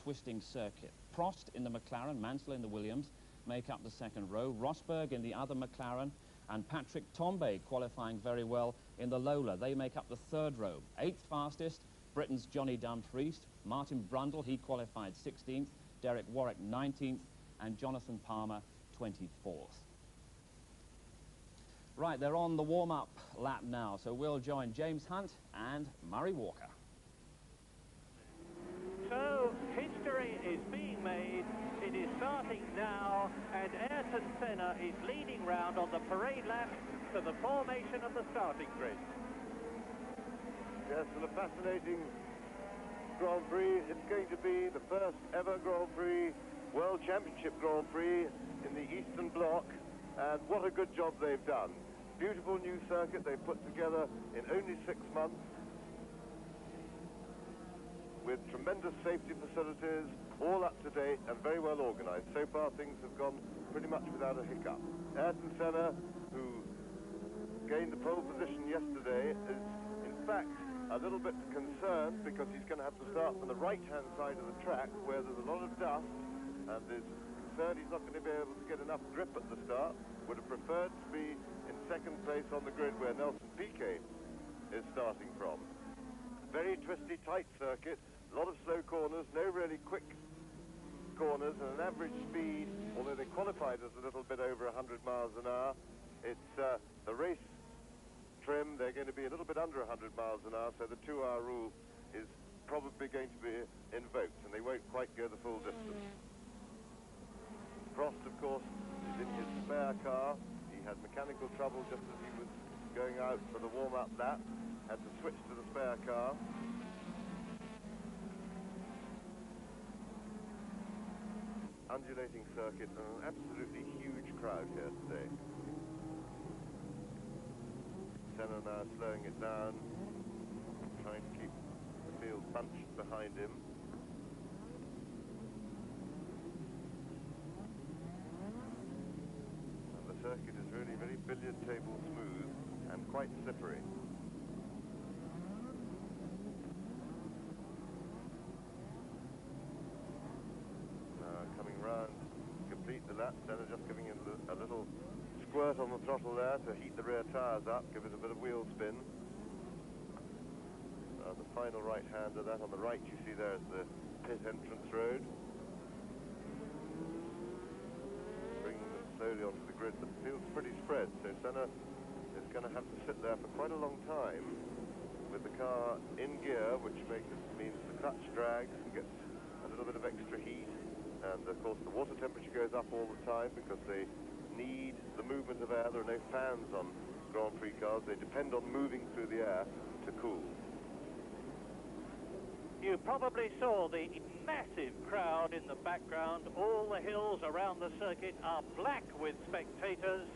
twisting circuit. Prost in the McLaren, Mansell in the Williams make up the second row. Rosberg in the other McLaren, and Patrick Tambay qualifying very well in the Lola. They make up the third row. Eighth fastest, Britain's Johnny Dumfries. Martin Brundle, he qualified 16th. Derek Warwick 19th, and Jonathan Palmer 24th. Right, they're on the warm-up lap now, so we'll join James Hunt and Murray Walker. So, history is being made. It is starting now, and Ayrton Senna is leading round on the parade lap to the formation of the starting grid. Yes, and a fascinating Grand Prix. It's going to be the first ever Grand Prix, World Championship Grand Prix in the Eastern Bloc, and what a good job they've done. Beautiful new circuit they've put together in only 6 months, with tremendous safety facilities, all up to date and very well organised. So far things have gone pretty much without a hiccup. Ayrton Senna, who gained the pole position yesterday, is in fact a little bit concerned because he's going to have to start from the right-hand side of the track where there's a lot of dust, and is concerned he's not going to be able to get enough grip at the start. Would have preferred to be in second place on the grid where Nelson Piquet is starting from. Very twisty, tight circuit, a lot of slow corners, no really quick corners, and an average speed, although they qualified as a little bit over 100 miles an hour. It's the race trim, they're going to be a little bit under 100 miles an hour, so the 2-hour rule is probably going to be invoked, and they won't quite go the full distance. Prost, of course, is in his spare car. He had mechanical trouble just as he was going out for the warm-up lap, had to switch to the spare car. Undulating circuit and an absolutely huge crowd here today. Senna now slowing it down, trying to keep the field bunched behind him. And the circuit is really very billiard table smooth and quite slippery. Coming round to complete the lap, Senna just giving him a little squirt on the throttle there to heat the rear tyres up, give it a bit of wheel spin. The final right-hander, that on the right you see there is the pit entrance road. Bringing them slowly onto the grid, but the field's pretty spread, so Senna is going to have to sit there for quite a long time with the car in gear, which means the clutch drags and gets a little bit of extra heat. And of course the water temperature goes up all the time because they need the movement of air. There are no fans on Grand Prix cars. They depend on moving through the air to cool. You probably saw the massive crowd in the background. All the hills around the circuit are black with spectators.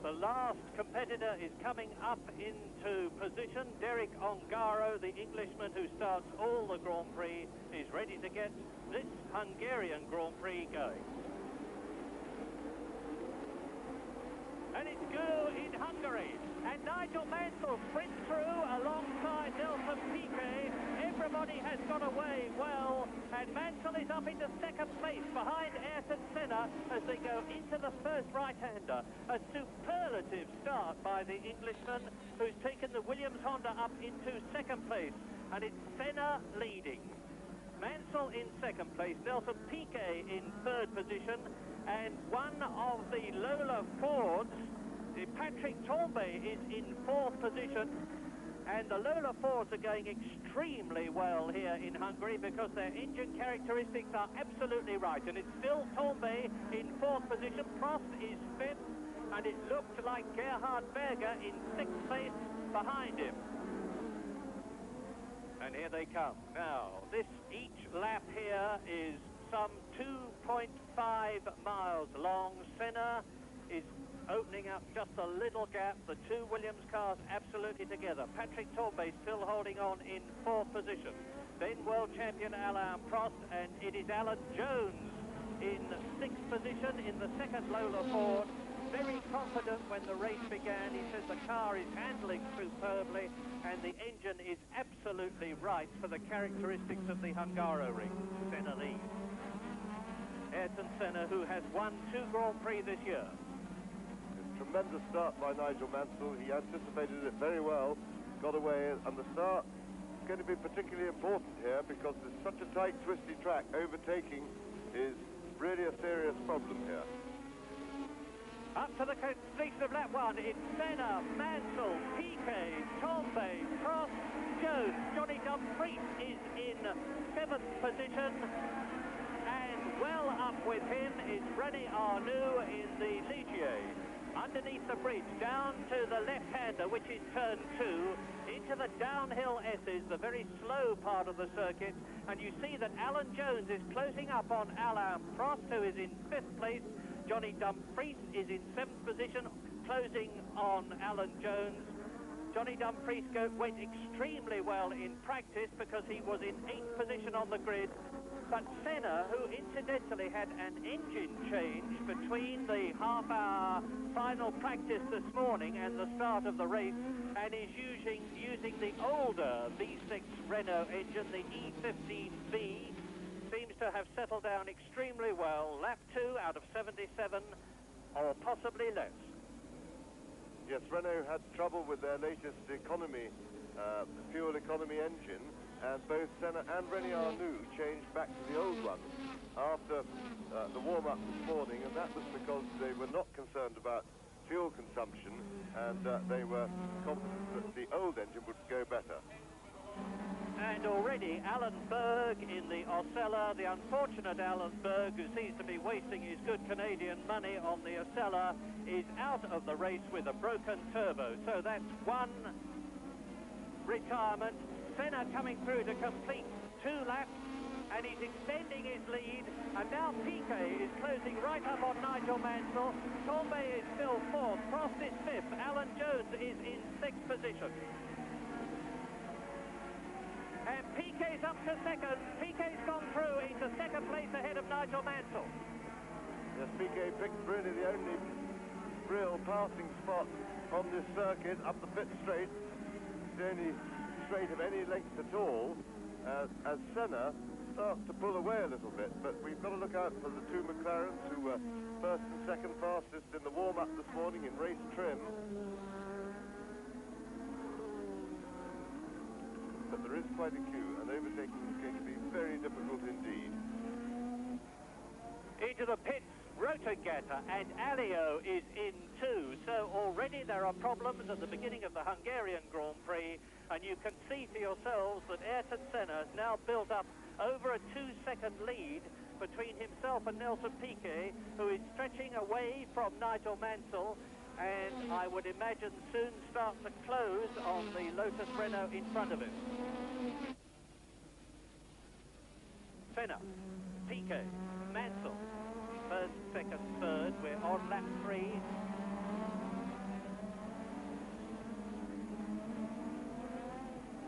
The last competitor is coming up into position. Derek Ongaro, the Englishman who starts all the Grand Prix, is ready to get this Hungarian Grand Prix going. And it's go in Hungary. And Nigel Mansell sprints through alongside Nelson Piquet. Everybody has got away well, and Mansell is up into second place behind Ayrton Senna as they go into the first right-hander. A superlative start by the Englishman, who's taken the Williams Honda up into second place, and it's Senna leading. Mansell in second place, Nelson Piquet in third position, and one of the Lola Fords, Patrick Tambay, is in fourth position. And the Lola Fords are going extremely well here in Hungary because their engine characteristics are absolutely right. And it's still Tambay in fourth position, Prost is fifth, and it looked like Gerhard Berger in sixth place behind him. And here they come. Now, each lap here is some 2.5 miles long. Senna is opening up just a little gap. The two Williams cars absolutely together. Patrick Tambay still holding on in fourth position. Then world champion Alain Prost, and it is Alan Jones in sixth position in the second Lola Ford. Very confident when the race began. He says the car is handling superbly and the engine is absolutely right for the characteristics of the Hungaroring. Senna Ayrton Senna, who has won 2 Grand Prix this year. Tremendous start by Nigel Mansell. He anticipated it very well, got away, and the start is going to be particularly important here because there's such a tight, twisty track. Overtaking is really a serious problem here. Up to the completion of lap 1, it's Senna, Mansell, Piquet, Tombe, Prost, Jones. Johnny Dumfries is in 7th position, and well up with him is René Arnoux in the Ligier. Underneath the bridge, down to the left-hander, which is turn 2, into the downhill S's, the very slow part of the circuit, and you see that Alan Jones is closing up on Alain Prost, who is in 5th place. Johnny Dumfries is in 7th position, closing on Alan Jones. Johnny Dumfries went extremely well in practice because he was in 8th position on the grid. But Senna, who incidentally had an engine change between the half-hour final practice this morning and the start of the race, and is using the older V6 Renault engine, the E15V, seems to have settled down extremely well. Lap 2 out of 77, or possibly less. Yes, Renault had trouble with their latest economy, fuel economy engine, and both Senna and René Arnoux changed back to the old one after the warm-up this morning, and that was because they were not concerned about fuel consumption, and they were confident that the old engine would go better. And already Alan Berg in the Osella, the unfortunate Alan Berg, who seems to be wasting his good Canadian money on the Osella, is out of the race with a broken turbo. So that's one retirement. Senna coming through to complete 2 laps, and he's extending his lead, and now Piquet is closing right up on Nigel Mansell. Tombe is still 4th, Prost is 5th, Alan Jones is in 6th position. And Piquet's up to 2nd. Piquet's gone through into 2nd place ahead of Nigel Mansell. Yes, Piquet picked really the only real passing spot on this circuit, up the pit straight. The only straight of any length at all, as Senna starts to pull away a little bit, but we've got to look out for the 2 McLarens who were 1st and 2nd fastest in the warm-up this morning in race trim. But there is quite a queue, and overtaking is going to be very difficult indeed. Into the pits, Rotagatta, and Alio is in 2. So already there are problems at the beginning of the Hungarian Grand Prix, and you can see for yourselves that Ayrton Senna has now built up over a 2-second lead between himself and Nelson Piquet, who is stretching away from Nigel Mansell, and I would imagine soon start to close on the Lotus Renault in front of him. Senna, Piquet, Mansell, 1st, 2nd, 3rd. We're on lap 3.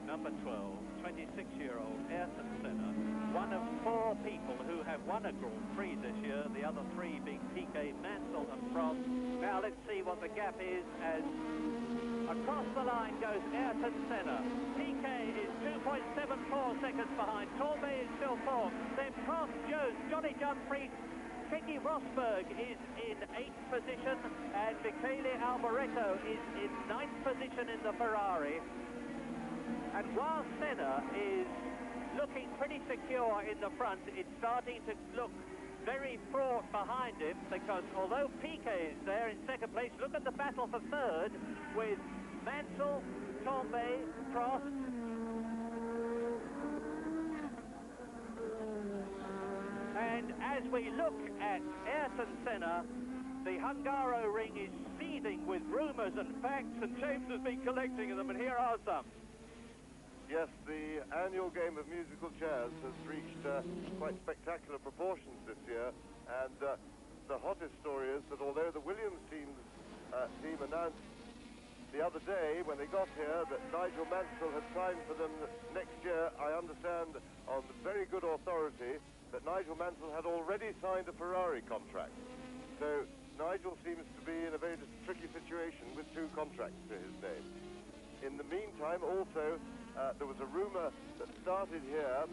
Number 12, 26-year-old Ayrton Senna, one of 4 people who have won a Grand Prix this year, the other 3 being Piquet, Mansell and Prost. Now let's see what the gap is as across the line goes Ayrton Senna. Piquet is 2.74 seconds behind. Tombe is still 4th. Then Prost, Jones, Johnny Dumfries, Keke Rosberg is in 8th position, and Michele Alboreto is in 9th position in the Ferrari. And while Senna is looking pretty secure in the front, it's starting to look very fraught behind him, because although Piquet is there in 2nd place, look at the battle for 3rd with Mansell, Tombe, Prost. And as we look at Ayrton Senna, the Hungaro ring is seething with rumours and facts, and James has been collecting them, and here are some. Yes, the annual game of musical chairs has reached quite spectacular proportions this year, and the hottest story is that although the Williams team announced the other day when they got here that Nigel Mansell had signed for them next year, I understand on very good authority that Nigel Mansell had already signed a Ferrari contract. So Nigel seems to be in a very tricky situation with 2 contracts to his name. In the meantime, also, there was a rumor that started here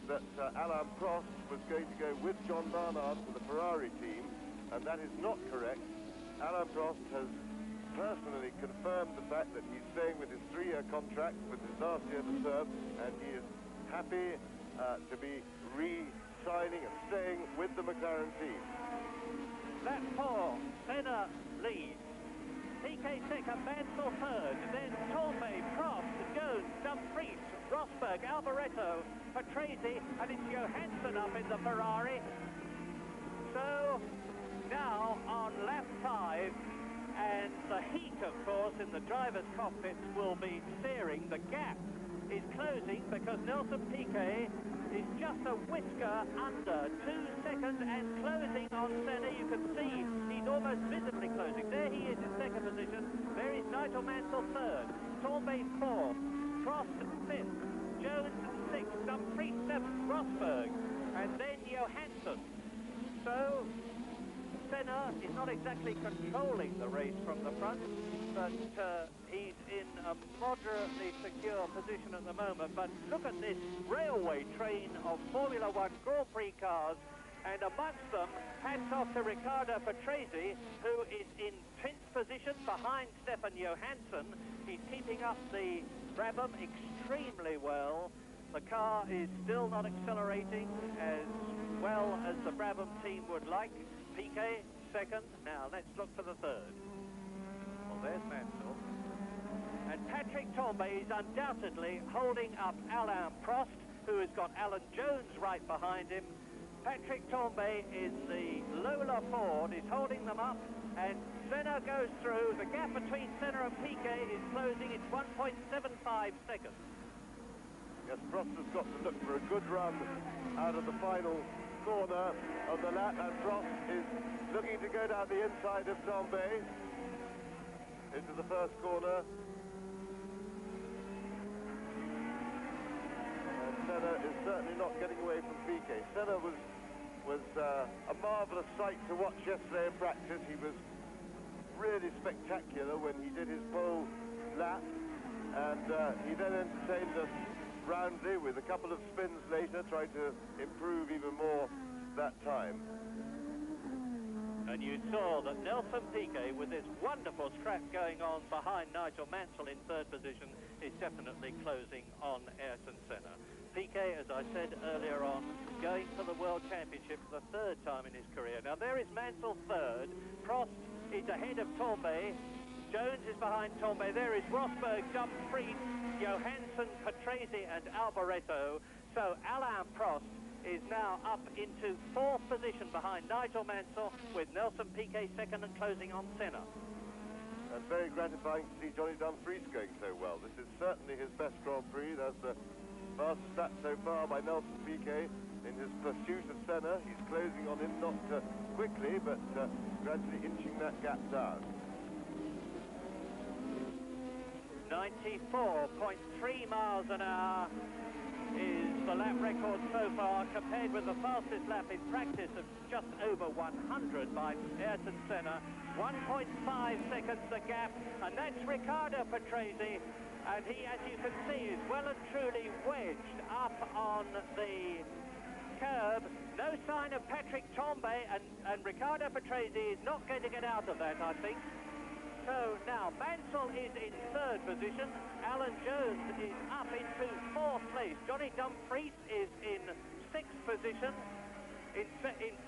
that Alain Prost was going to go with John Barnard for the Ferrari team, and that is not correct. Alain Prost has personally confirmed the fact that he's staying with his 3-year contract with his last year to serve, and he is happy to be re-signing and staying with the McLaren team. Lap 4, Senna leads. Piquet second, Mansell third, then Torbay, Prost, Jones, Dumfries, Rosberg, Alboreto, Patrese, and it's Johansson up in the Ferrari. So now on lap 5, and the heat, of course, in the driver's cockpits will be searing. The gap is closing because Nelson Piquet is just a whisker under 2 seconds and closing on Senna. You can see he's almost visibly closing. There he is in second position. There is Nigel Mansell third, Torbay fourth, Prost fifth, Jones sixth, Dumfries seventh, Rosberg, and then Johansson. So Senna is not exactly controlling the race from the front, but he's in a moderately secure position at the moment. But look at this railway train of Formula One Grand Prix cars, and amongst them, hats off to Riccardo Patrese, who is in 10th position behind Stefan Johansson. He's keeping up the Brabham extremely well. The car is still not accelerating as well as the Brabham team would like. Piquet second. Now let's look for the third. Well, there's Mansell. And Patrick Tambay is undoubtedly holding up Alain Prost, who has got Alan Jones right behind him. Patrick Tambay in the Lola Ford is holding them up, and Senna goes through. The gap between Senna and Piquet is closing. It's 1.75 seconds. Yes, Prost has got to look for a good run out of the final corner of the lap, and Prost is looking to go down the inside of Tambay into the first corner. And Senna is certainly not getting away from Piquet. Senna was a marvellous sight to watch yesterday in practice. He was really spectacular when he did his pole lap, and he then entertained us roundly with a couple of spins later, trying to improve even more that time. And you saw that Nelson Piquet, with this wonderful scrap going on behind Nigel Mansell in third position, is definitely closing on Ayrton Senna. Piquet, as I said earlier on, going for the World Championship for the third time in his career. Now there is Mansell third, Prost is ahead of Tambay, Jones is behind Tambay, there is Rosberg, Dumfries, Johansson, Patrese and Alboreto. So Alain Prost is now up into fourth position behind Nigel Mansell, with Nelson Piquet second and closing on Senna. And very gratifying to see Johnny Dumfries going so well. This is certainly his best Grand Prix. That's the fastest lap so far by Nelson Piquet in his pursuit of Senna. He's closing on him, not quickly, but gradually inching that gap down. 94.3 miles an hour is the lap record so far, compared with the fastest lap in practice of just over 100 by Ayrton Senna. 1.5 seconds the gap, and that's Riccardo Patrese, and he, as you can see, is well and truly wedged up on the curb. No sign of Patrick Tambay, and Riccardo Patrese is not going to get out of that, I think. So now Mansell is in third position, Alan Jones is up into fourth place, Johnny Dumfries is in sixth position, in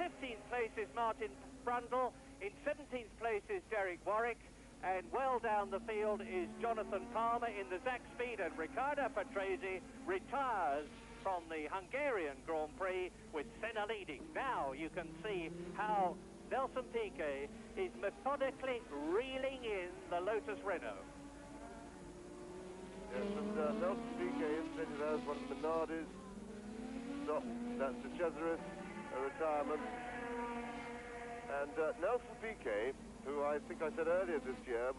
15th place is Martin Brundle, in 17th place is Derek Warwick, and well down the field is Jonathan Palmer in the Zach Speed, and Riccardo Patrese retires from the Hungarian Grand Prix with Senna leading. Now you can see how Nelson Piquet is methodically reeling in the Lotus Renault. Yes, and Nelson Piquet incidentally has one of Minardi's stop. That's the Cesaris, a retirement. And Nelson Piquet, who I think I said earlier this year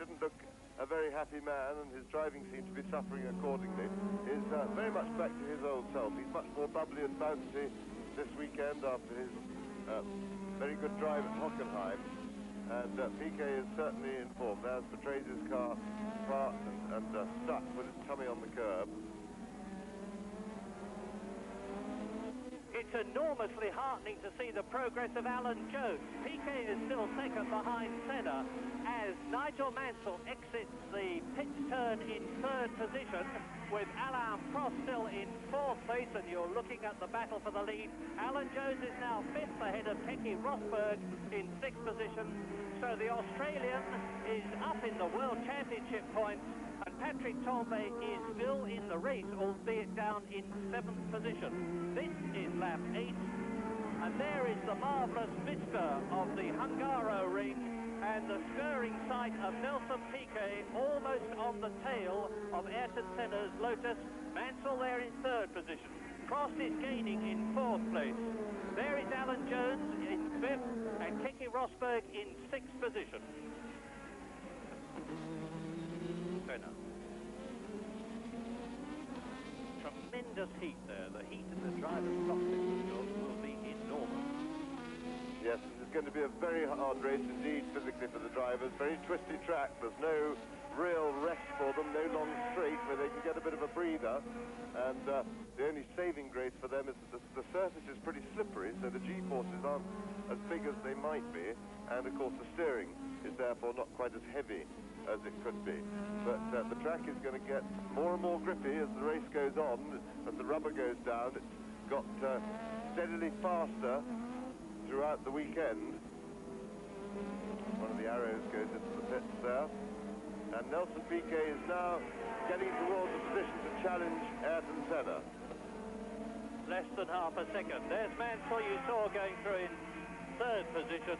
didn't look a very happy man, and his driving seemed to be suffering accordingly, is very much back to his old self. He's much more bubbly and bouncy this weekend after his very good drive at Hockenheim, and Piquet is certainly in form. There's Patrese's car parked and stuck with its tummy on the curb. it's enormously heartening to see the progress of Alan Jones. Piquet is still second behind Senna as Nigel Mansell exits the pit turn in third position, with Alain Prost still in fourth place, and you're looking at the battle for the lead. Alan Jones is now fifth ahead of Keke Rosberg in sixth position. So the Australian is up in the World Championship points, and Patrick Tambay is still in the race, albeit down in seventh position. This is lap 8, and there is the marvellous vista of the Hungaro ring and the stirring sight of Nelson Piquet almost on the tail of Ayrton Senna's Lotus. Mansell there in third position. Prost is gaining in fourth place. There is Alan Jones in fifth and Keke Rosberg in sixth position. Senna. Tremendous heat there. The heat in the driver's cockpit will be enormous. Yes, this is going to be a very hard race indeed, physically, for the drivers. Very twisty track. There's no real rest for them, no long straight where they can get a bit of a breather. And the only saving grace for them is that the surface is pretty slippery, so the G-forces aren't as big as they might be. And, of course, the steering is therefore not quite as heavy as it could be. But the track is going to get more and more grippy as the race goes on, as the rubber goes down. It's got steadily faster throughout the weekend. One of the arrows goes into the pits there. And Nelson Piquet is now getting towards a position to challenge Ayrton Senna. Less than half a second. There's Mansell you saw going through in third position.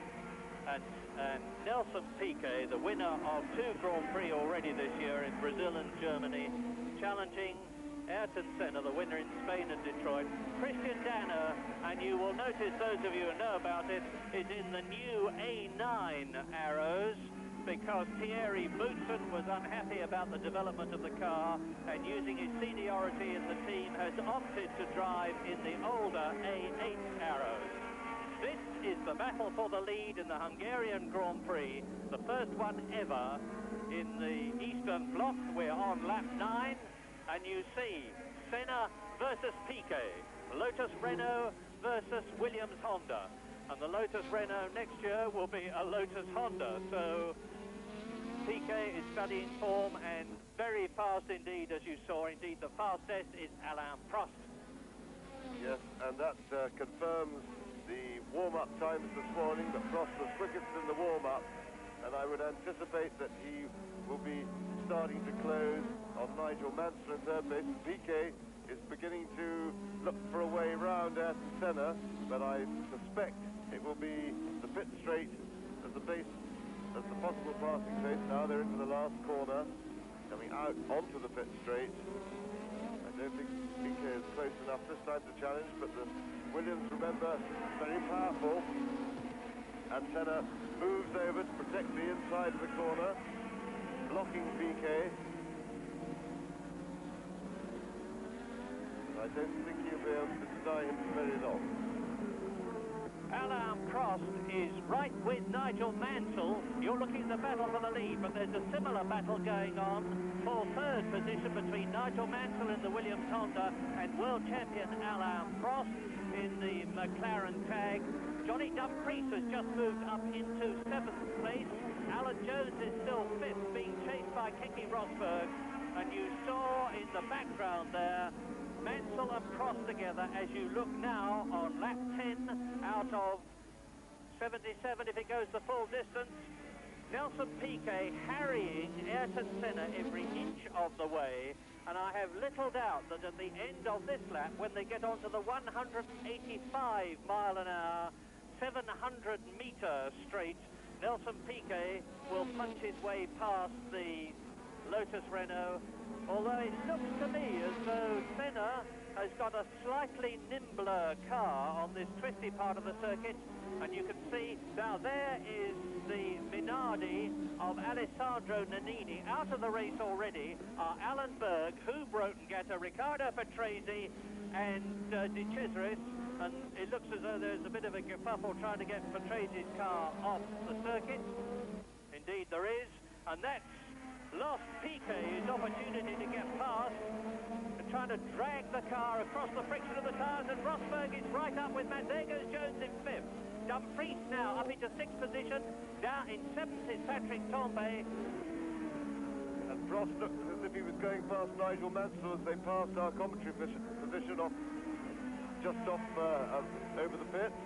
And Nelson Piquet, the winner of 2 Grand Prix already this year in Brazil and Germany, challenging Ayrton Senna, the winner in Spain and Detroit. Christian Danner, and you will notice, those of you who know about it, is in the new A9 arrows, because Thierry Boutsen was unhappy about the development of the car, and using his seniority in the team has opted to drive in the older A8 arrows. This is the battle for the lead in the Hungarian Grand Prix, the first one ever in the Eastern Bloc. We're on lap 9, and you see Senna versus Piquet, Lotus Renault versus Williams Honda. And the Lotus Renault next year will be a Lotus Honda, so Piquet is studying form and very fast indeed, as you saw. Indeed, the fastest is Alain Prost. Yes, and that confirms the warm-up times this morning, that Prost was quickest in the warm-up, and I would anticipate that he will be starting to close on Nigel Mansell in third place. Piquet is beginning to look for a way round Ayrton Senna, but I suspect it will be the pit straight as the base, as the possible passing place. Now they're into the last corner, coming out onto the pit straight. I don't think Piquet is close enough this time to challenge, but the Williams, remember, very powerful. And Senna moves over to protect the inside of the corner, blocking Piquet. I don't think he'll be able to deny him for very long. Alain Prost is right with Nigel Mansell. You're looking at the battle for the lead, but there's a similar battle going on for third position between Nigel Mansell in the Williams Honda and world champion Alain Prost in the McLaren tag. Johnny Dumfries has just moved up into 7th place. Alan Jones is still 5th, being chased by Keke Rosberg. And you saw in the background there Mansell and Prost together as you look now on lap 10 out of 77 if it goes the full distance. Nelson Piquet harrying Ayrton Senna every inch of the way, and I have little doubt that at the end of this lap, when they get onto the 185 mile an hour, 700 meter straight, Nelson Piquet will punch his way past the Lotus Renault, although it looks to me as though Senna has got a slightly nimbler car on this twisty part of the circuit, and you can see now there is the Minardi of Alessandro Nannini. Out of the race already are Alan Berg, Hugh Brotengatter, Riccardo Patrese and De Cesaris, and it looks as though there's a bit of a kerfuffle trying to get Patrese's car off the circuit. Indeed there is, and that's lost Piquet his opportunity to get past. trying to drag the car across the friction of the tires, and Rosberg is right up with Matt. There goes Jones in 5th. Dumfries now up into 6th position. Down in 7th is Patrick Tombay. And Prost looked as if he was going past Nigel Mansell as they passed our commentary position off, just off over the pits.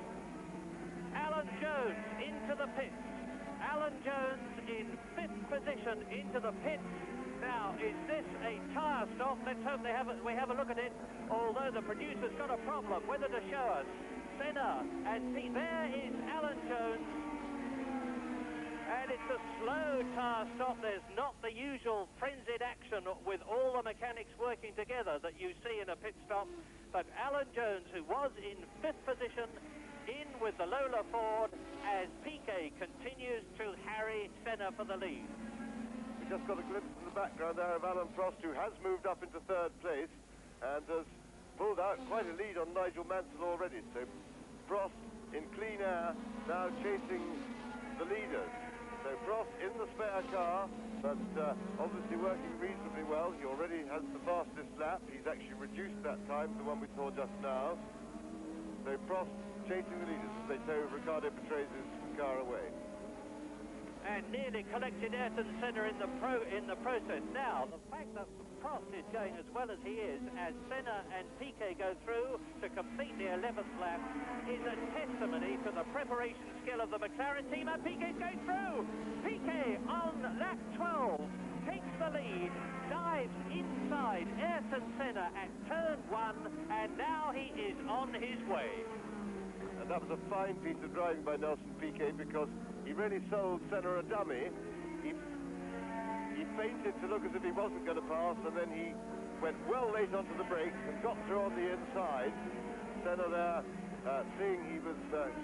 Alan Jones into the pits. Alan Jones in 5th position into the pits. Now, is this a tyre stop? Let's hope we have a look at it, although the producer's got a problem whether to show us. Senna, and see, there is Alan Jones. And it's a slow tyre stop. There's not the usual frenzied action with all the mechanics working together that you see in a pit stop. But Alan Jones, who was in 5th position, in with the Lola Ford as Piquet continues to harry Senna for the lead. We just got a glimpse in the background there of Alan Prost, who has moved up into 3rd place and has pulled out quite a lead on Nigel Mansell already. So Prost in clean air now chasing the leaders. So Prost in the spare car, but obviously working reasonably well. He already has the fastest lap. He's actually reduced that time to the one we saw just now. So Prost chasing the leaders as they tow Riccardo Patrese' car away. And nearly collected Ayrton Senna in the process. Now, the fact that Prost is going as well as he is, as Senna and Piquet go through to complete the 11th lap, is a testimony to the preparation skill of the McLaren team, and Piquet's going through! Piquet on lap 12 takes the lead, dives inside Ayrton Senna at turn 1, and now he is on his way. And that was a fine piece of driving by Nelson Piquet, because he really sold Senna a dummy. He feinted to look as if he wasn't going to pass, and then he went well late onto the brakes and got through on the inside. Senna there, seeing he was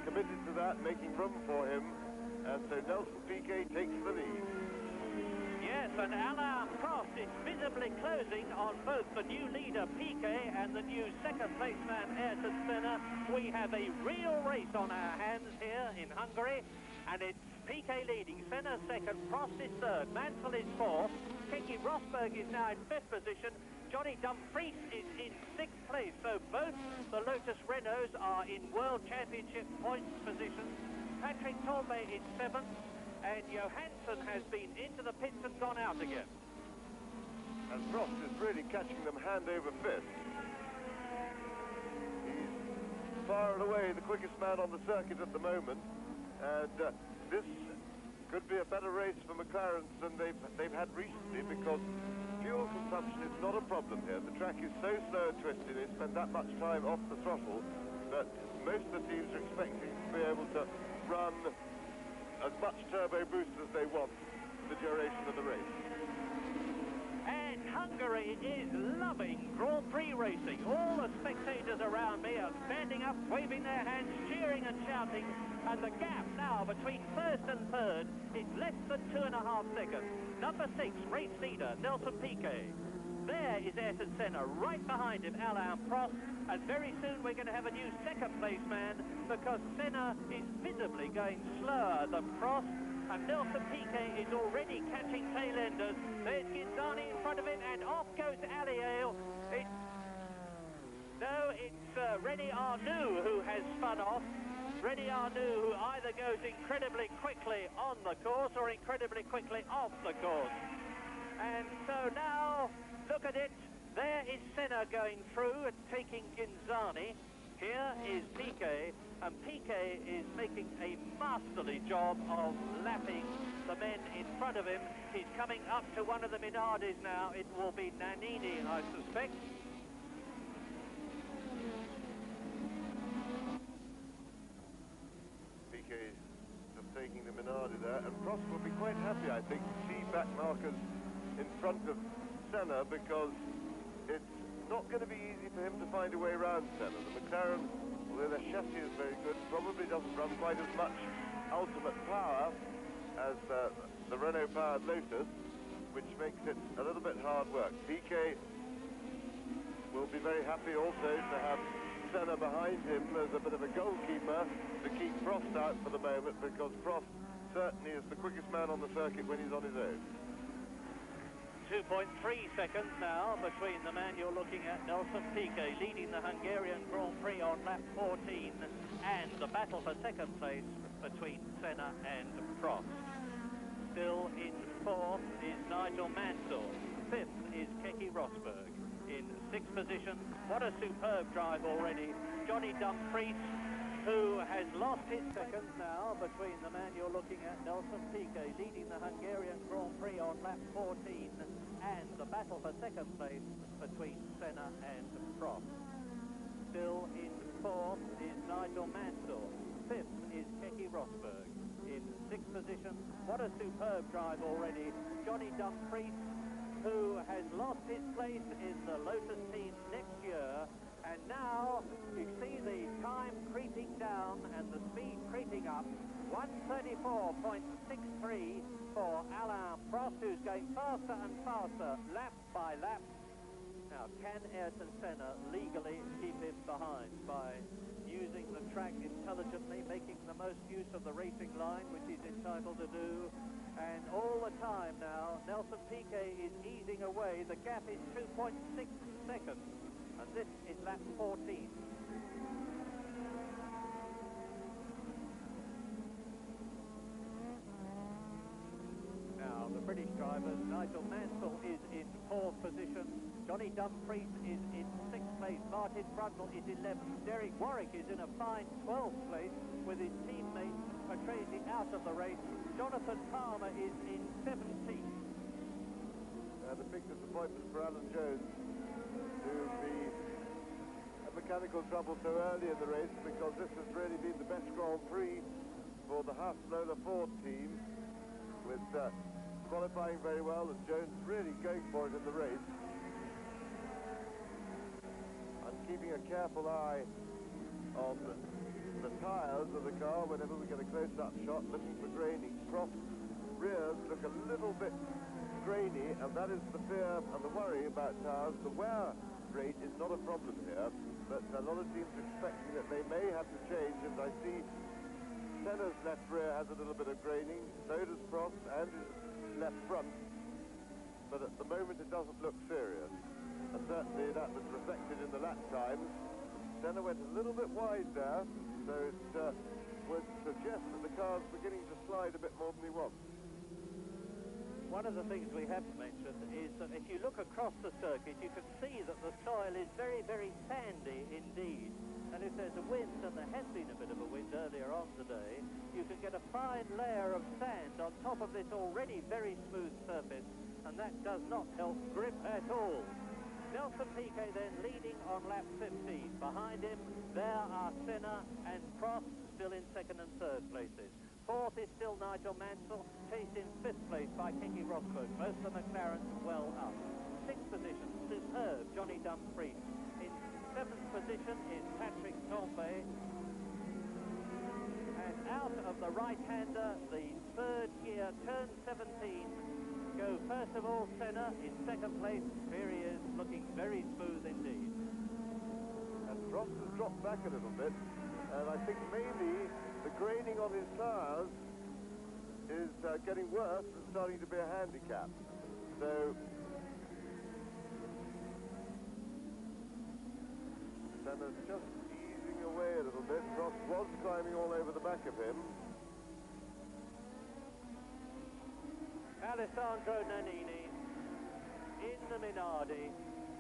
committed to that, making room for him, and so Nelson Piquet takes the lead. Yes, and Alain Prost is visibly closing on both the new leader Piquet and the new 2nd place man Ayrton Senna. We have a real race on our hands here in Hungary, and it's Piquet leading, Senna 2nd, Prost is 3rd, Mansell is 4th, Keke Rosberg is now in 5th position, Johnny Dumfries is in 6th place, so both the Lotus Renaults are in World Championship points positions. Patrick Tombay is 7th, and Johansson has been into the pits and gone out again. And Prost is really catching them hand over fist. He's far and away the quickest man on the circuit at the moment, and this could be a better race for McLaren than they've had recently, because fuel consumption is not a problem here. The track is so slow and twisty, they spend that much time off the throttle that most of the teams are expecting to be able to run as much turbo boost as they want for the duration of the race. And Hungary is loving Grand Prix racing. All the spectators around me are standing up, waving their hands, cheering and shouting, and the gap now between 1st and 3rd is less than 2.5 seconds. Number 6, race leader, Nelson Piquet. There is Ayrton Senna, right behind him, Alain Prost, and very soon we're going to have a new 2nd place man, because Senna is visibly going slower than Prost, and Nelson Piquet is already catching tail-enders. There's Ginzani in front of him, and off goes Alliel. It's René Arnoux who has spun off. René Arnoux, who either goes incredibly quickly on the course or incredibly quickly off the course. And so now, look at it. There is Senna going through and taking Ginzani. Here is Piquet, and Piquet is making a masterly job of lapping the men in front of him. He's coming up to one of the Minardis now. It will be Nannini, I suspect. Piquet just taking the Minardi there, and Prost will be quite happy, I think, to see back markers in front of Senna, because it's not going to be easy for him to find a way around Senna. The McLaren, although their chassis is very good, probably doesn't run quite as much ultimate power as the Renault-powered Lotus, which makes it a little bit hard work. Piquet will be very happy also to have Senna behind him as a bit of a goalkeeper to keep Prost out for the moment, because Prost certainly is the quickest man on the circuit when he's on his own. 2.3 seconds now between the man you're looking at, Nelson Piquet, leading the Hungarian Grand Prix on lap 14, and the battle for second place between Senna and Prost. Still in fourth is Nigel Mansell. Fifth is Keke Rosberg. In sixth position, what a superb drive already, Johnny Dumfries, who has lost his seconds now between the man you're looking at, Nelson Piquet, leading the Hungarian Grand Prix on lap 14, and the battle for second place between Senna and Prost. Still in fourth is Nigel Mansell. Fifth is Keke Rosberg. In sixth position, what a superb drive already, Johnny Dumfries, who has lost his place in the Lotus team next year. And now you see the time creeping down and the speed creeping up. 1:34.63 for Alain Prost, who's going faster and faster, lap by lap. Now, can Ayrton Senna legally keep him behind by using the track intelligently, making the most use of the racing line, which he's entitled to do? And all the time now, Nelson Piquet is easing away. The gap is 2.6 seconds. And this is lap 14. Now, the British drivers, Nigel Mansell is in fourth position. Johnny Dumfries is in sixth place. Martin Brundle is 11th. Derek Warwick is in a fine 12th place with his teammate Patrese out of the race. Jonathan Palmer is in 17th. The big disappointment for Alan Jones to be a mechanical trouble so early in the race, because this has really been the best Grand Prix for the Haas Lola Ford team, with qualifying very well and Jones really going for it in the race. I'm keeping a careful eye on the tyres of the car whenever we get a close-up shot, looking for graining. Prost's rears look a little bit grainy, and that is the fear and the worry about tyres. The wear rate is not a problem here, but a lot of teams are expecting that they may have to change, and I see Senna's left rear has a little bit of graining, so does Prost, and his left front, but at the moment it doesn't look serious, and certainly that was reflected in the lap times. Senna went a little bit wide there, so it would suggest that the car's beginning to slide a bit more than he wants. One of the things we haven't mentioned is that if you look across the circuit, you can see that the soil is very, very sandy indeed. And if there's a wind, and there has been a bit of a wind earlier on today, you can get a fine layer of sand on top of this already very smooth surface, and that does not help grip at all. Nelson Piquet then leading on lap 15. Behind him, there are Senna and Prost still in second and third places. Fourth is still Nigel Mansell, chased in fifth place by Keke Rosberg. Most of the McLarens well up. Sixth position, superb Johnny Dumfries. In seventh position is Patrick Tambay. And out of the right-hander, the third gear, turn 17, go first of all Senna in second place. Here he is, looking very smooth indeed. And Prost has dropped back a little bit, and I think maybe the graining on his tyres is getting worse and starting to be a handicap. So Senna's just easing away a little bit. Prost was climbing all over the back of him. Alessandro Nannini in the Minardi.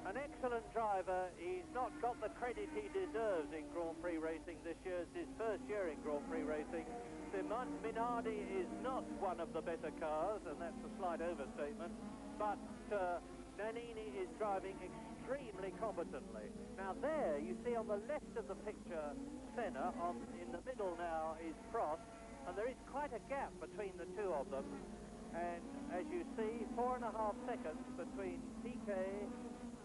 An excellent driver. He's not got the credit he deserves in Grand Prix racing this year. It's his first year in Grand Prix racing. The Minardi is not one of the better cars, and that's a slight overstatement, but Nannini is driving extremely competently. Now there, you see on the left of the picture, Senna. In the middle now is Prost, and there is quite a gap between the two of them. And as you see, 4.5 seconds between Piquet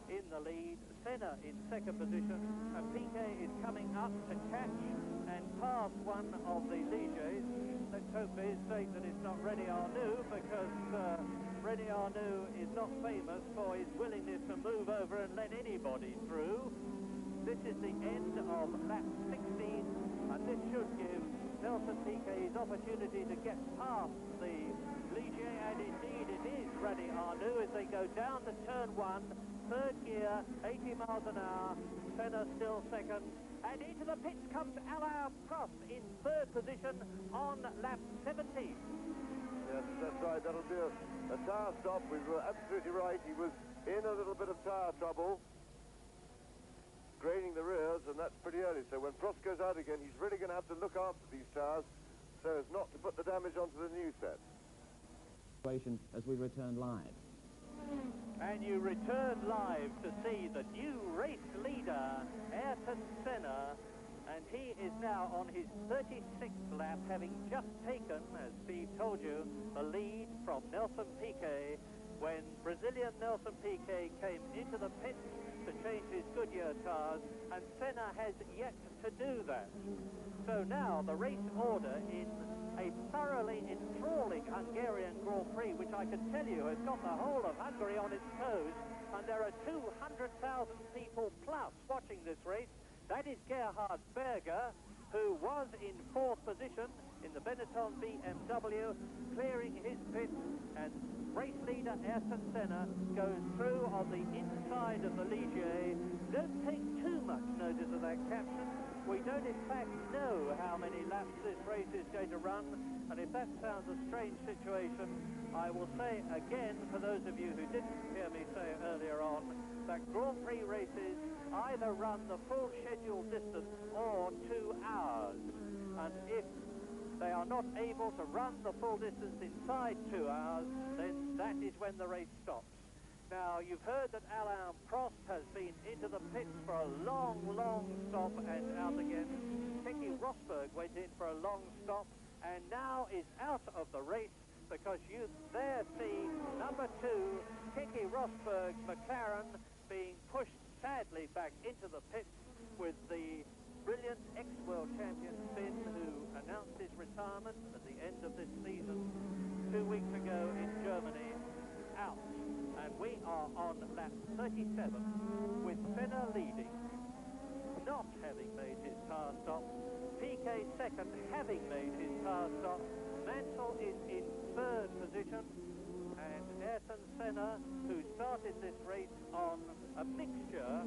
in the lead, Senna in second position, and Piquet is coming up to catch and pass one of the Ligiers. Let's hope for his sake that it's not René Arnoux, because René Arnoux is not famous for his willingness to move over and let anybody through. This is the end of lap 16, and this should give Nelson Piquet his opportunity to get past the Ligier, and indeed it is Ready Arnoux as they go down to turn 1, third gear, 80 miles an hour, Senna still second, and into the pits comes Alain Prost in third position on lap 17. Yes, that's right. That'll be a tyre stop. We were absolutely right. He was in a little bit of tyre trouble, graining the rears, and that's pretty early. So when Prost goes out again, he's really going to have to look after these tyres so as not to put the damage onto the new set. As we return live. And you return live to see the new race leader, Ayrton Senna, and he is now on his 36th lap, having just taken, as Steve told you, the lead from Nelson Piquet when Brazilian Nelson Piquet came into the pits to change his Goodyear tyres, and Senna has yet to do that. So now the race order in a thoroughly enthralling Hungarian Grand Prix, which I can tell you has got the whole of Hungary on its toes, and there are 200,000 people plus watching this race. That is Gerhard Berger, who was in fourth position in the Benetton BMW, clearing his pits, and race leader Ayrton Senna goes through on the inside of the Ligier. Don't take too much notice of that caption. We don't in fact know how many laps this race is going to run, and if that sounds a strange situation, I will say again, for those of you who didn't hear me say earlier on, that Grand Prix races either run the full scheduled distance or 2 hours, and if they are not able to run the full distance inside 2 hours, then that is when the race stops. Now, you've heard that Alain Prost has been into the pits for a long, long stop and out again. Keke Rosberg went in for a long stop and now is out of the race, because you there see number 2, Keke Rosberg's McLaren, being pushed sadly back into the pits with the brilliant ex-world champion Finn, who announced his retirement at the end of this season 2 weeks ago in Germany, out. And we are on lap 37 with Senna leading, not having made his tyre stop. Piquet second, having made his tyre stop. Mansell is in third position, and Ayrton Senna, who started this race on a mixture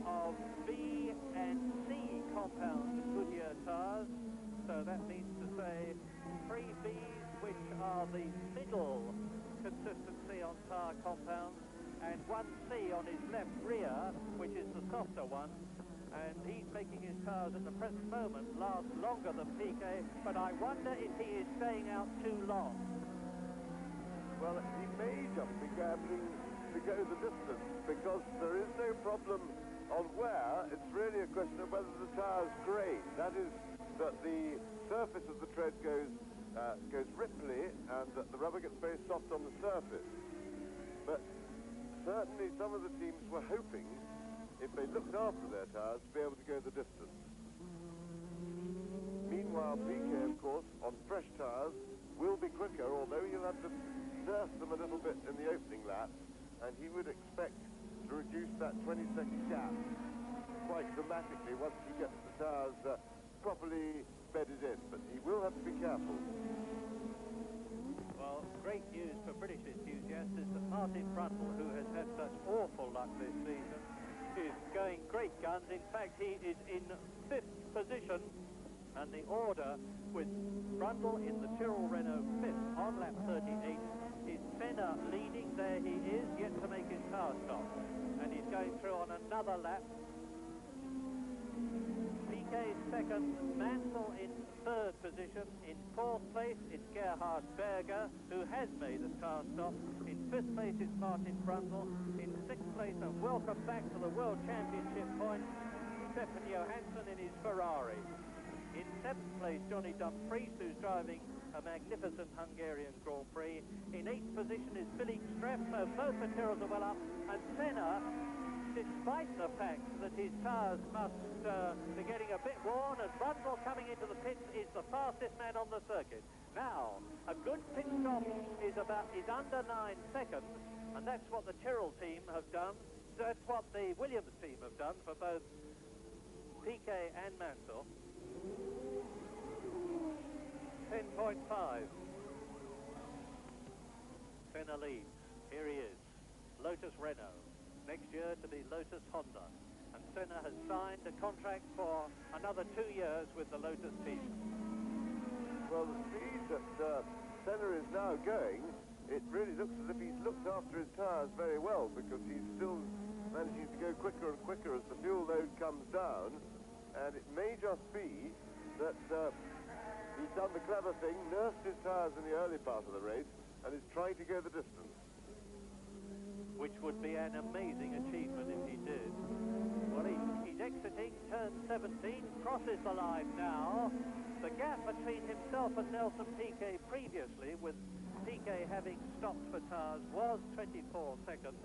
of B and C compound Goodyear tyres, so that means to say 3 Bs, which are the middle consistency on tyre compounds, and 1 C on his left rear, which is the softer one, and he's making his tyres at the present moment last longer than Piquet, but I wonder if he is staying out too long. Well, he may just be gambling to go the distance, because there is no problem on wear. It's really a question of whether the tyres grain. That is, that the surface of the tread goes ripply, and that the rubber gets very soft on the surface. But certainly some of the teams were hoping, if they looked after their tyres, to be able to go the distance. Meanwhile, Piquet, of course, on fresh tyres, will be quicker, although he'll have to nurse them a little bit in the opening lap, and he would expect to reduce that 20-second gap quite dramatically once he gets the tyres properly bedded in, but he will have to be careful. Well, great news for British enthusiasts is that Martin Brundle, who has had such awful luck this season, is going great guns. In fact, he is in 5th position, and the order with Brundle in the Tyrrell Renault 5th on lap 38 is Senna leading. There he is, yet to make his tyre stop, and he's going through on another lap. Piquet second, Mansell in third position. In fourth place, it's Gerhard Berger, who has made a tyre stop. In fifth place, it's Martin Brundle. In sixth place, and welcome back to the World Championship points, Stefan Johansson in his Ferrari. In seventh place, Johnny Dumfries, who's driving a magnificent Hungarian Grand Prix. In eighth position is Philippe Streff, so both the Tyrrells are well up, and Senna, despite the fact that his tyres must be getting a bit worn, and Brundle coming into the pits is the fastest man on the circuit. Now, a good pit stop is under 9 seconds, and that's what the Tyrrell team have done. That's what the Williams team have done for both Piquet and Mansell. 10.5. Senna leads. Here he is. Lotus Renault. Next year to be Lotus Honda. And Senna has signed a contract for another 2 years with the Lotus team. Well, the speed that Senna is now going, it really looks as if he's looked after his tyres very well, because he's still managing to go quicker and quicker as the fuel load comes down. And it may just be that he's done the clever thing, nursed his tyres in the early part of the race, and is trying to go the distance. Which would be an amazing achievement if he did. Well, he's exiting turn 17, crosses the line now. The gap between himself and Nelson Piquet previously, with Piquet having stopped for tyres, was 24 seconds.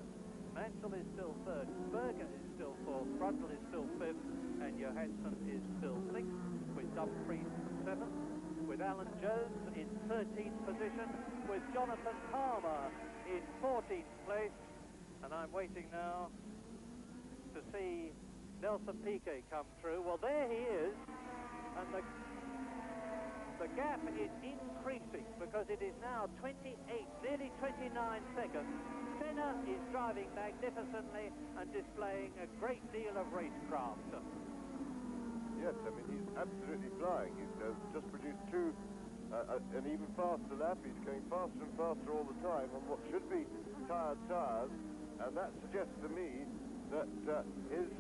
Mansell is still third, Berger is still fourth, Brundle is still fifth, and Johansson is still sixth, with Dumfries seventh, with Alan Jones in 13th position, with Jonathan Palmer in 14th place. And I'm waiting now to see Nelson Piquet come through. Well, there he is, and the gap is increasing, because it is now 28, nearly 29 seconds. Senna is driving magnificently and displaying a great deal of racecraft. Yes, I mean, he's absolutely flying. He's just produced an even faster lap. He's going faster and faster all the time on what should be tired tyres, and that suggests to me that his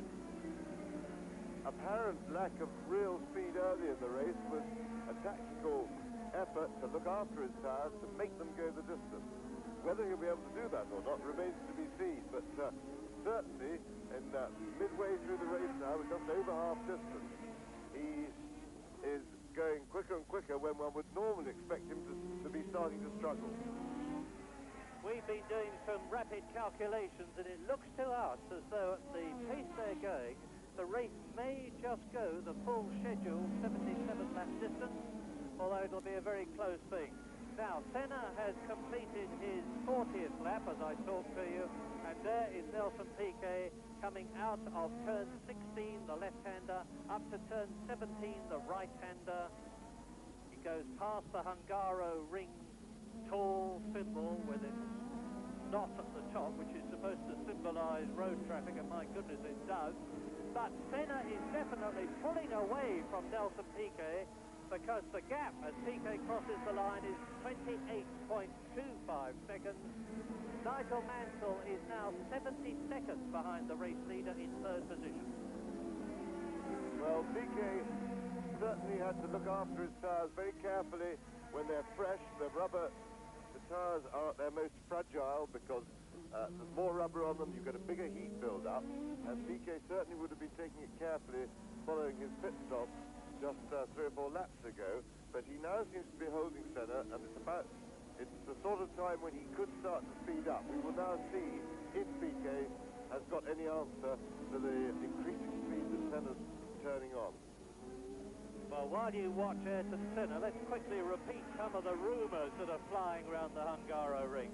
apparent lack of real speed early in the race was a tactical effort to look after his tyres, to make them go the distance. Whether he'll be able to do that or not remains to be seen, but certainly in midway through the race now, with just over half distance, he is going quicker and quicker when one would normally expect him to be starting to struggle. We've been doing some rapid calculations, and it looks to us as though at the pace they're going, the race may just go the full scheduled 77 lap distance, although it'll be a very close thing. Now, Senna has completed his 40th lap, as I talk to you, and there is Nelson Piquet coming out of turn 16, the left-hander, up to turn 17, the right-hander. He goes past the Hungaro ring tall symbol with its knot at the top, which is supposed to symbolize road traffic, and my goodness, it does. But Senna is definitely pulling away from Nelson Piquet, because the gap as Piquet crosses the line is 28.25 seconds. Nigel Mansell is now 70 seconds behind the race leader in third position. Well, Piquet certainly had to look after his tyres very carefully when they're fresh. The tyres are at their most fragile, because there's more rubber on them, you get a bigger heat build-up, and Piquet certainly would have been taking it carefully following his pit stop just 3 or 4 laps ago, but he now seems to be holding Senna, and it's the sort of time when he could start to speed up. We will now see if Piquet has got any answer to the increasing speed that Senna's turning on. Well, while you watch Ayrton Senna, let's quickly repeat some of the rumours that are flying around the Hungaro ring.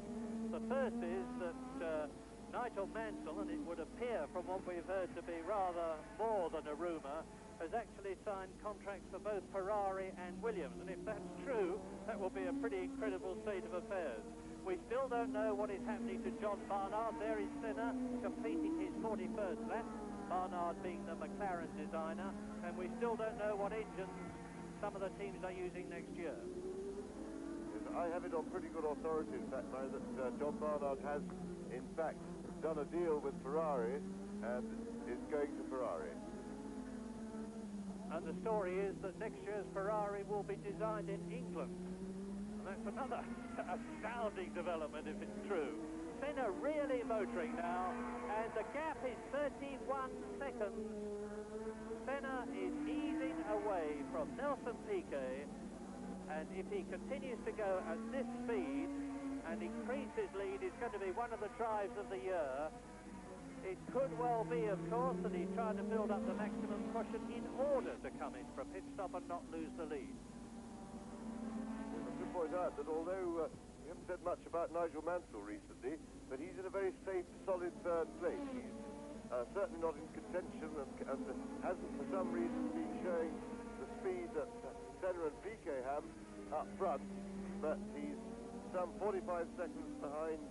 The first is that Nigel Mansell, and it would appear from what we've heard to be rather more than a rumour, has actually signed contracts for both Ferrari and Williams, and if that's true, that will be a pretty incredible state of affairs. We still don't know what is happening to John Barnard. There is Senna completing his 41st lap, Barnard being the McLaren designer, and we still don't know what engines some of the teams are using next year. I have it on pretty good authority, in fact, now that John Barnard has, in fact, done a deal with Ferrari and is going to Ferrari. And the story is that next year's Ferrari will be designed in England. And that's another astounding development if it's true. Senna really motoring now, and the gap is 31 seconds. Senna is easing away from Nelson Piquet, and if he continues to go at this speed and increase his lead, it's going to be one of the drives of the year. It could well be, of course, that he's trying to build up the maximum cushion in order to come in for a pit stop and not lose the lead. Well, I should point out that although we haven't said much about Nigel Mansell recently, but he's in a very safe, solid third place. He's certainly not in contention and hasn't for some reason been showing the speed that Senna and Piquet have up front, but he's some 45 seconds behind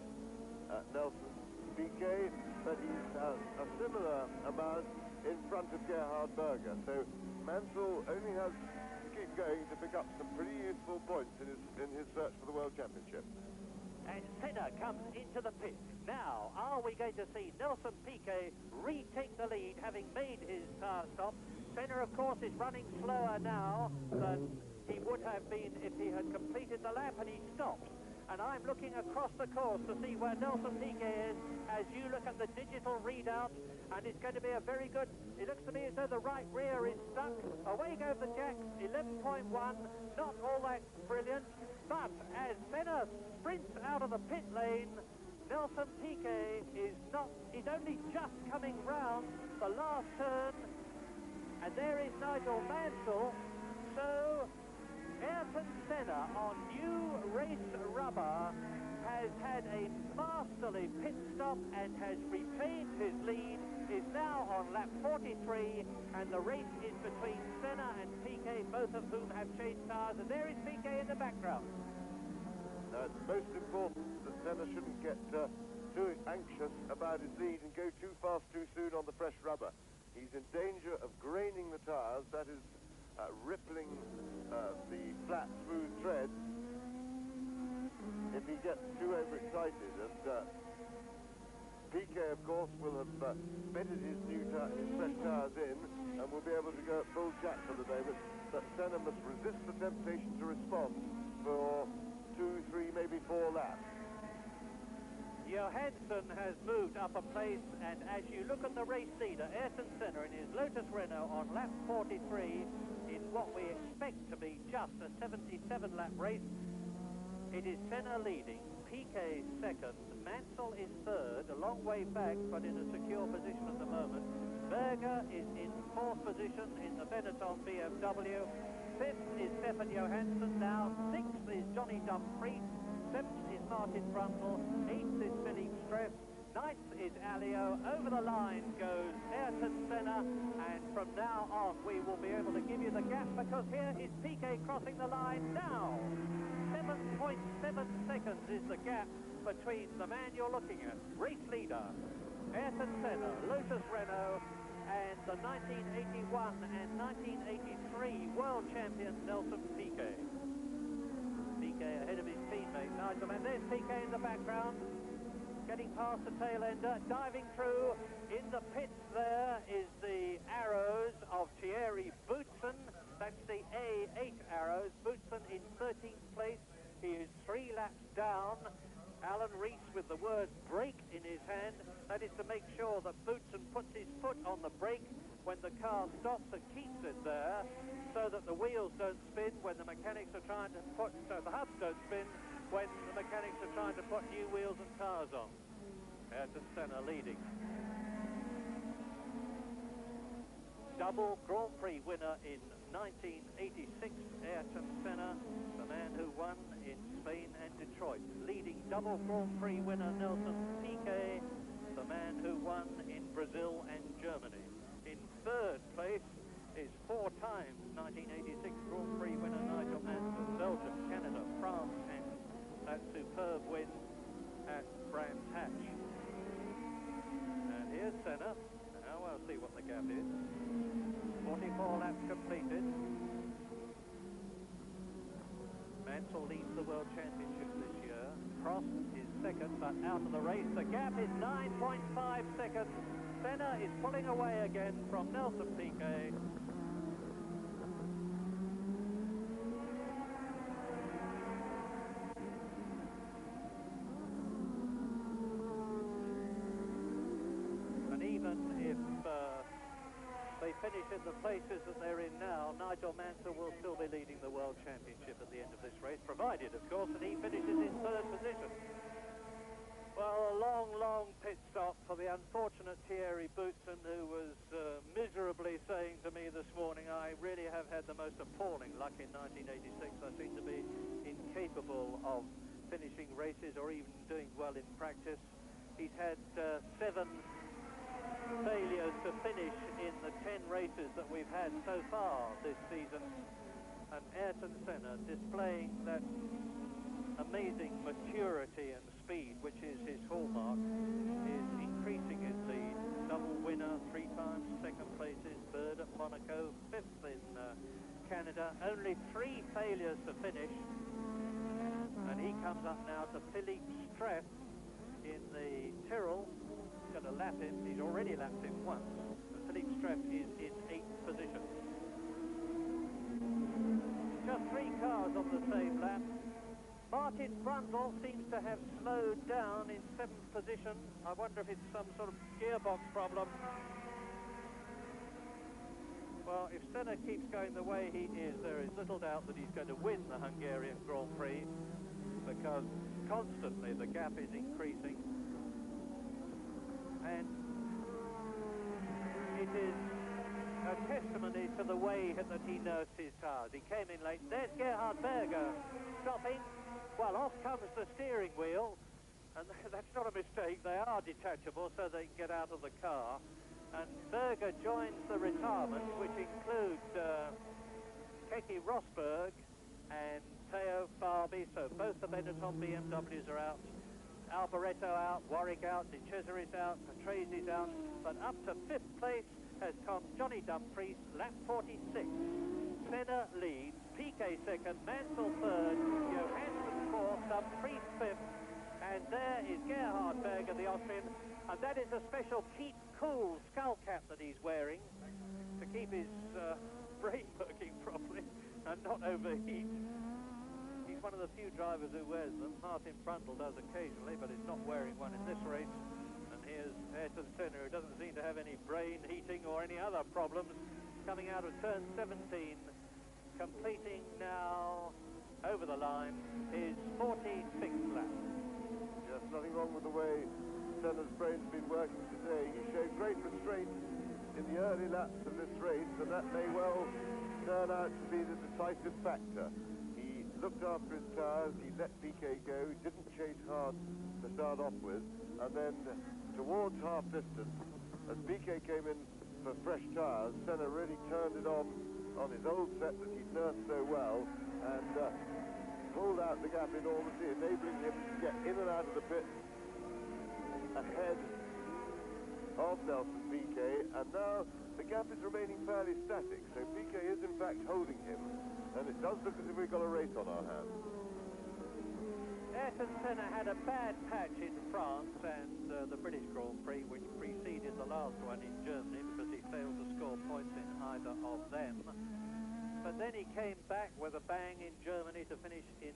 Nelson Piquet, but he's a similar amount in front of Gerhard Berger. So Mansell only has to keep going to pick up some pretty useful points in his search for the World Championship. And Senna comes into the pit. Now, are we going to see Nelson Piquet retake the lead, having made his tire stop? Senna, of course, is running slower now than he would have been if he had completed the lap, and he stops. And I'm looking across the course to see where Nelson Piquet is as you look at the digital readout, and it's going to be a very good... It looks to me as though the right rear is stuck. Away go the jacks, 11.1, not all that brilliant. But as Senna sprints out of the pit lane, Nelson Piquet is only just coming round the last turn, and there is Nigel Mansell. So Ayrton Senna on new race rubber has had a masterly pit stop and has retained his lead, is now on lap 43, and the race is between Senna and Piquet, both of whom have changed tires, and there is Piquet in the background. It's most important that Senna shouldn't get too anxious about his lead and go too fast too soon on the fresh rubber. He's in danger of graining the tires, that is rippling the flat, smooth treads if he gets too overexcited. And Piquet, of course, will have bedded his fresh tires in and will be able to go at full jack for the moment. But Senna must resist the temptation to respond for 2, 3, maybe 4 laps. Johansson has moved up a place, and as you look at the race leader, Ayrton Senna in his Lotus Renault on lap 43, in what we expect to be just a 77-lap race, it is Senna leading, Piquet second, Mansell is third, a long way back, but in a secure position at the moment. Berger is in fourth position in the Benetton BMW. Fifth is Stefan Johansson now. Sixth is Johnny Dumfries. Seventh is Martin Brundle. Eighth is Philippe Streff. Ninth is Alio. Over the line goes Ayrton Senna, and from now on we will be able to give you the gap, because here is Piquet crossing the line now. 7.7 seconds is the gap between the man you're looking at, race leader Ayrton Senna, Lotus Renault, and the 1981 and 1983 world champion Nelson Piquet. Piquet ahead of his teammate Nigel, and there's Piquet in the background, getting past the tail ender, diving through. In the pits there is the arrows of Thierry Boutsen. That's the A8 arrows. Boutsen in 13th place. He is 3 laps down. Alan Rees with the word brake in his hand. That is to make sure that Boutsen puts his foot on the brake when the car stops and keeps it there, so that the wheels don't spin when the mechanics are trying to put, so the hubs don't spin when the mechanics are trying to put new wheels and tires on. Ayrton Senna leading. Double Grand Prix winner in 1986, Ayrton Senna, the man who won in Spain and Detroit. Leading double Grand Prix winner Nelson Piquet, the man who won in Brazil and Germany. In third place is 4 times 1986 Grand Prix winner Nigel Mansell, Belgium, Canada, France, and that superb win at Brands Hatch. And here's Senna. Now we'll see what the gap is. 44 laps completed. Mansell leads the World Championship this year. Prost is second, but out of the race. The gap is 9.5 seconds. Senna is pulling away again from Nelson Piquet. And even if they finish in the places that they're in now, Nigel Mansell will still be leading the World Championship at the end of this race, provided, of course, that he finishes in third position. Well, a long, long pit stop for the unfortunate Thierry Boutsen, who was miserably saying to me this morning, I really have had the most appalling luck in 1986. I seem to be incapable of finishing races or even doing well in practice. He's had 7 failures to finish in the 10 races that we've had so far this season. And Ayrton Senna displaying that amazing maturity and speed, which is his hallmark, is increasing his lead. Double winner 3 times, second places, third at Monaco, 5th in Canada, only 3 failures to finish. And he comes up now to Philippe Streff in the Tyrrell. He's going to lap him. He's already lapped him once. But Philippe Streff is in 8th position. Just 3 cars on the same lap. Martin Brundle seems to have slowed down in 7th position. I wonder if it's some sort of gearbox problem. Well, if Senna keeps going the way he is, there is little doubt that he's going to win the Hungarian Grand Prix, because constantly the gap is increasing. And it is a testimony to the way that he nursed his tires. He came in late. There's Gerhard Berger stopping. Well, off comes the steering wheel, and that's not a mistake. They are detachable so they can get out of the car. And Berger joins the retirement, which includes Keke Rosberg and Theo Fabi. So both the Benetton BMWs are out. Alboreto out, Warwick out, De Cesaris out, Patrese out. But up to 5th place has come Johnny Dumfries, lap 46. Senna leads, Piquet 2nd, Mansell 3rd, Johansson 4th, Dumfries 5th. And there is Gerhard Berger, the Austrian. And that is a special Keep Cool skull cap that he's wearing to keep his brain working properly and not overheat. He's one of the few drivers who wears them. Martin Brundle does occasionally, but is not wearing one in this race. And here's Ayrton Senna, who doesn't seem to have any brain heating or any other problems, coming out of turn 17, completing now over the line his 46th lap. Yes, nothing wrong with the way Senna's brain's been working today. He showed great restraint in the early laps of this race, and that may well turn out to be the decisive factor. He looked after his tyres, he let Piquet go, he didn't chase hard to start off with, and then towards half distance, as Piquet came in for fresh tyres, Senna really turned it on his old set that he'd nursed so well, and pulled out the gap enormously, enabling him to get in and out of the pit ahead of Nelson Piquet, and now the gap is remaining fairly static, so Piquet is in fact holding him, and it does look as if we've got a race on our hands. Ayrton Senna had a bad patch in France and the British Grand Prix, which preceded the last one in Germany, because he failed to score points in either of them. But then he came back with a bang in Germany to finish in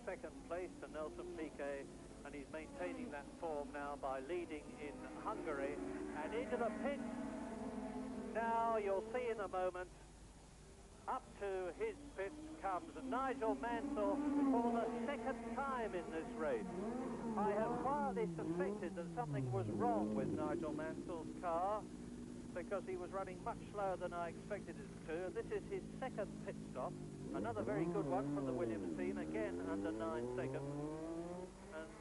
2nd place to Nelson Piquet, and he's maintaining that form now by leading in Hungary. And into the pit now, you'll see in a moment. Up to his pit comes Nigel Mansell for the 2nd time in this race. I have quietly suspected that something was wrong with Nigel Mansell's car, because he was running much slower than I expected him to. This is his 2nd pit stop, another very good one from the Williams team, again under 9 seconds. And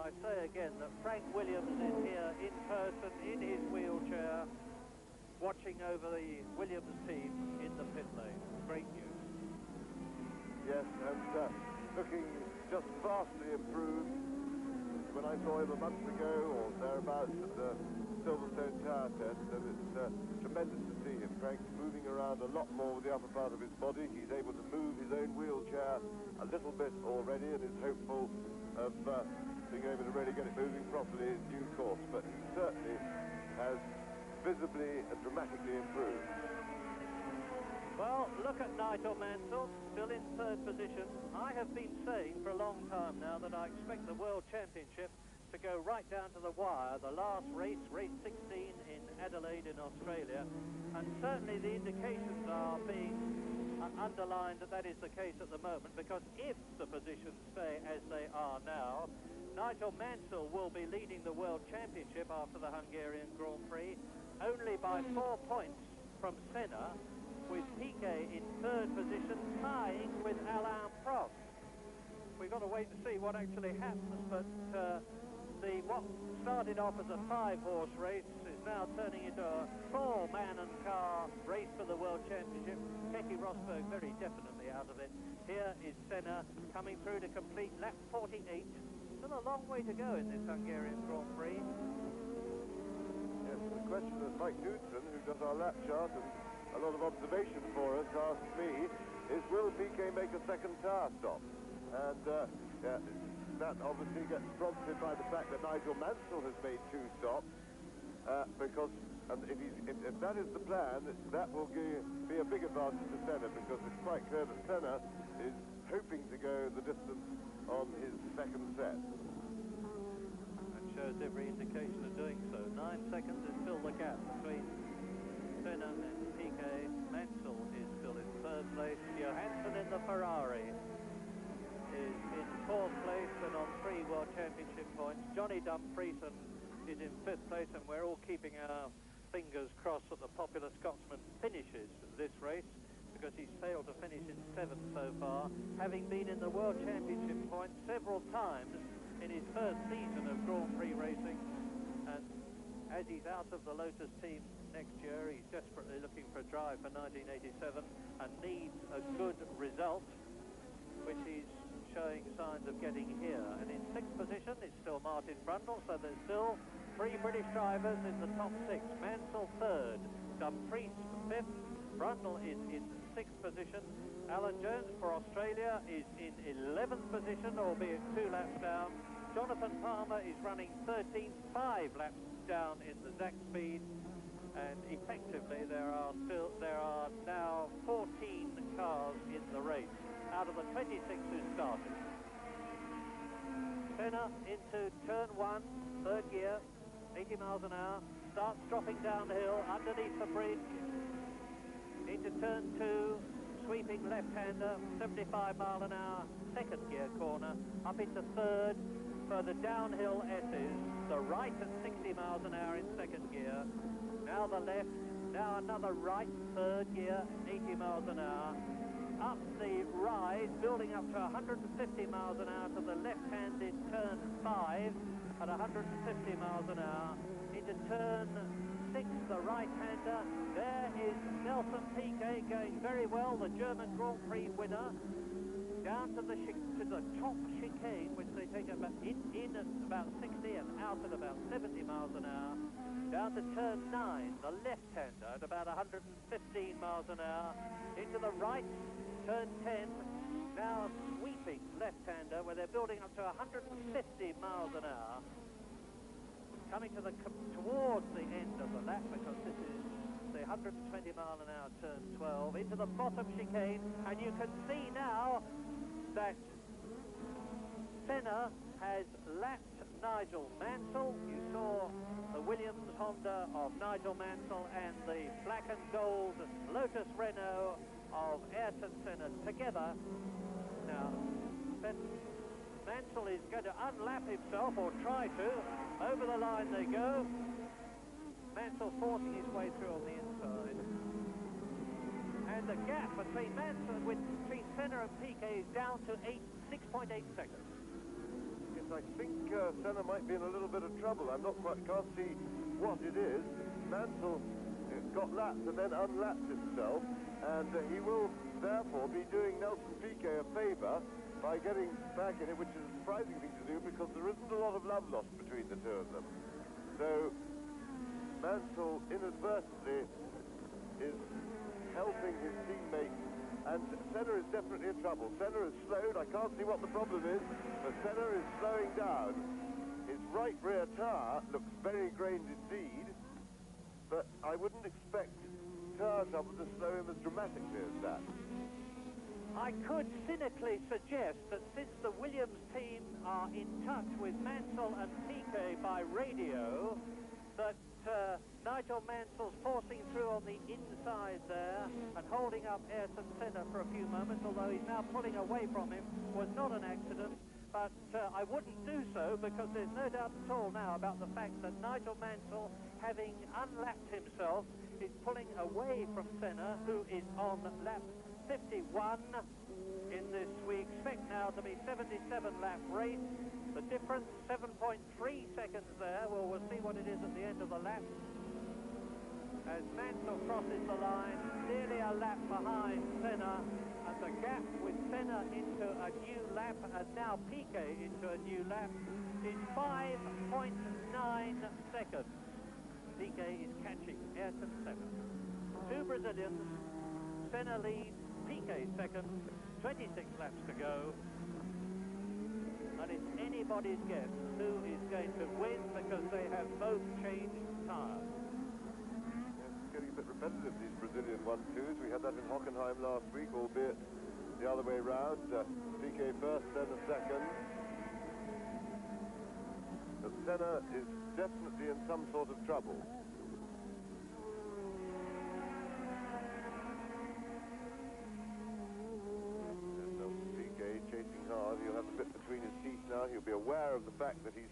I say again that Frank Williams is here in person, in his wheelchair, watching over the Williams team in the pit lane. Great news. Yes, and looking just vastly improved. When I saw him a month ago or thereabouts at the Silverstone Tower test, and it's tremendous to see him. Frank's moving around a lot more with the upper part of his body. He's able to move his own wheelchair a little bit already, and is hopeful of being able to really get it moving properly in due course. But he certainly has visibly and dramatically improved. Well, look at Nigel Mansell, still in 3rd position. I have been saying for a long time now that I expect the World Championship to go right down to the wire. The last race, race 16 in Adelaide in Australia, and certainly the indications are being underlined that that is the case at the moment, because if the positions stay as they are now, Nigel Mansell will be leading the World Championship after the Hungarian Grand Prix, only by 4 points from Senna, with Piquet in 3rd position, tying with Alain Prost. We've got to wait and see what actually happens, but what started off as a 5-horse race is now turning into a four-man and car race for the World Championship. Keke Rosberg very definitely out of it. Here is Senna coming through to complete lap 48. Still a long way to go in this Hungarian Grand Prix. Yes, the question that Mike Knudsen, who does our lap chart and a lot of observation for us, asked me is, will Piquet make a second tyre stop? And that obviously gets prompted by the fact that Nigel Mansell has made 2 stops, because if that is the plan, that will be a big advantage to Senna, because it's quite clear that Senna is hoping to go the distance on his second set. And shows every indication of doing so. 9 seconds is still the gap between Senna and Piquet. Mansell is still in 3rd place. Johansson in the Ferrari is in 4th place and on 3 World Championship points. Johnny Dumfriesen is in 5th place, and we're all keeping our fingers crossed that the popular Scotsman finishes this race, because he's failed to finish in 7th so far, having been in the World Championship points several times in his first season of Grand Prix racing. And as he's out of the Lotus team next year, he's desperately looking for a drive for 1987 and needs a good result, which he's showing signs of getting here. And in 6th position is still Martin Brundle, so there's still 3 British drivers in the top 6. Mansell 3rd, Dumfries 5th, Brundle is in 6th position. Alan Jones for Australia is in 11th position, albeit 2 laps down. Jonathan Palmer is running 13th, 5 laps down in the Zach speed, and effectively there are now 14 cars in the race out of the 26 who started. Senna into turn 1, 3rd gear, 80 miles an hour, starts dropping downhill underneath the bridge, into turn 2, sweeping left-hander, 75 mile an hour, 2nd gear corner, up into 3rd for the downhill S's, the right at 60 miles an hour in 2nd gear, now the left, now another right, 3rd gear, 80 miles an hour, up the rise, building up to 150 miles an hour to the left-handed turn 5 at 150 miles an hour, into turn 6, the right-hander. There is Nelson Piquet going very well, the German Grand Prix winner, down to the top chicane, which they take about in at about 60 and out at about 70 miles an hour, down to turn 9, the left-hander at about 115 miles an hour, into the right, turn 10, now sweeping left-hander, where they're building up to 150 miles an hour, coming to towards the end of the lap, because this is the 120 mile an hour turn 12, into the bottom chicane, and you can see now that Senna has lapped Nigel Mansell. You saw the Williams Honda of Nigel Mansell and the black and gold Lotus Renault of Ayrton Senna together. Now, Mansell is going to unlap himself, or try to. Over the line they go. Mansell forcing his way through on the inside. And the gap between Senna and Piquet is down to 6.8 seconds. Yes, I think Senna might be in a little bit of trouble. Can't see what it is. Mansell got lapped and then unlapped himself, and he will therefore be doing Nelson Piquet a favour by getting back in it, which is a surprising thing to do, because there isn't a lot of love lost between the two of them. So Mansell inadvertently is helping his teammate, and Senna is definitely in trouble. Senna is slowed. I can't see what the problem is, but Senna is slowing down. His right rear tyre looks very grained indeed, but I wouldn't expect tyre trouble to slow him as dramatically as that. I could cynically suggest that since the Williams team are in touch with Mansell and Piquet by radio, that Nigel Mansell's forcing through on the inside there and holding up Ayrton Senna for a few moments, although he's now pulling away from him, was not an accident. But I wouldn't do so, because there's no doubt at all now about the fact that Nigel Mansell, having unlapped himself, is pulling away from Senna, who is on lap 51 in this, we expect now to be 77 lap race. The difference, 7.3 seconds there. Well, we'll see what it is at the end of the lap. as Mansell crosses the line, nearly a lap behind Senna, and the gap with Senna into a new lap and now Piquet into a new lap is 5.9 seconds. Piquet is catching Ayrton Senna. Two Brazilians, Senna leads, Piquet second, 26 laps to go. And it's anybody's guess who is going to win because they have both changed tyres. Yes, it's getting a bit repetitive, these Brazilian 1-2s. We had that in Hockenheim last week, albeit the other way round. Piquet first, Senna second. But Senna is definitely in some sort of trouble. Chasing hard, he'll have a bit between his teeth now. He'll be aware of the fact that he's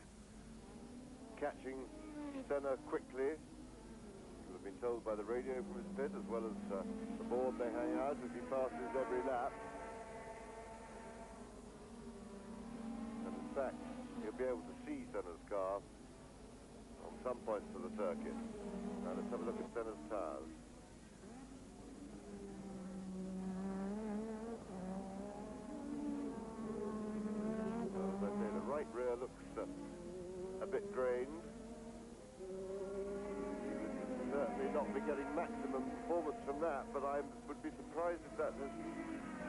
catching Senna quickly. He'll have been told by the radio from his pit, as well as the board they hang out as he passes every lap. And in fact, he'll be able to see Senna's car on some points of the circuit. Now let's have a look at Senna's tyres. Right rear looks a bit drained. He would certainly not be getting maximum performance from that, but I would be surprised if that has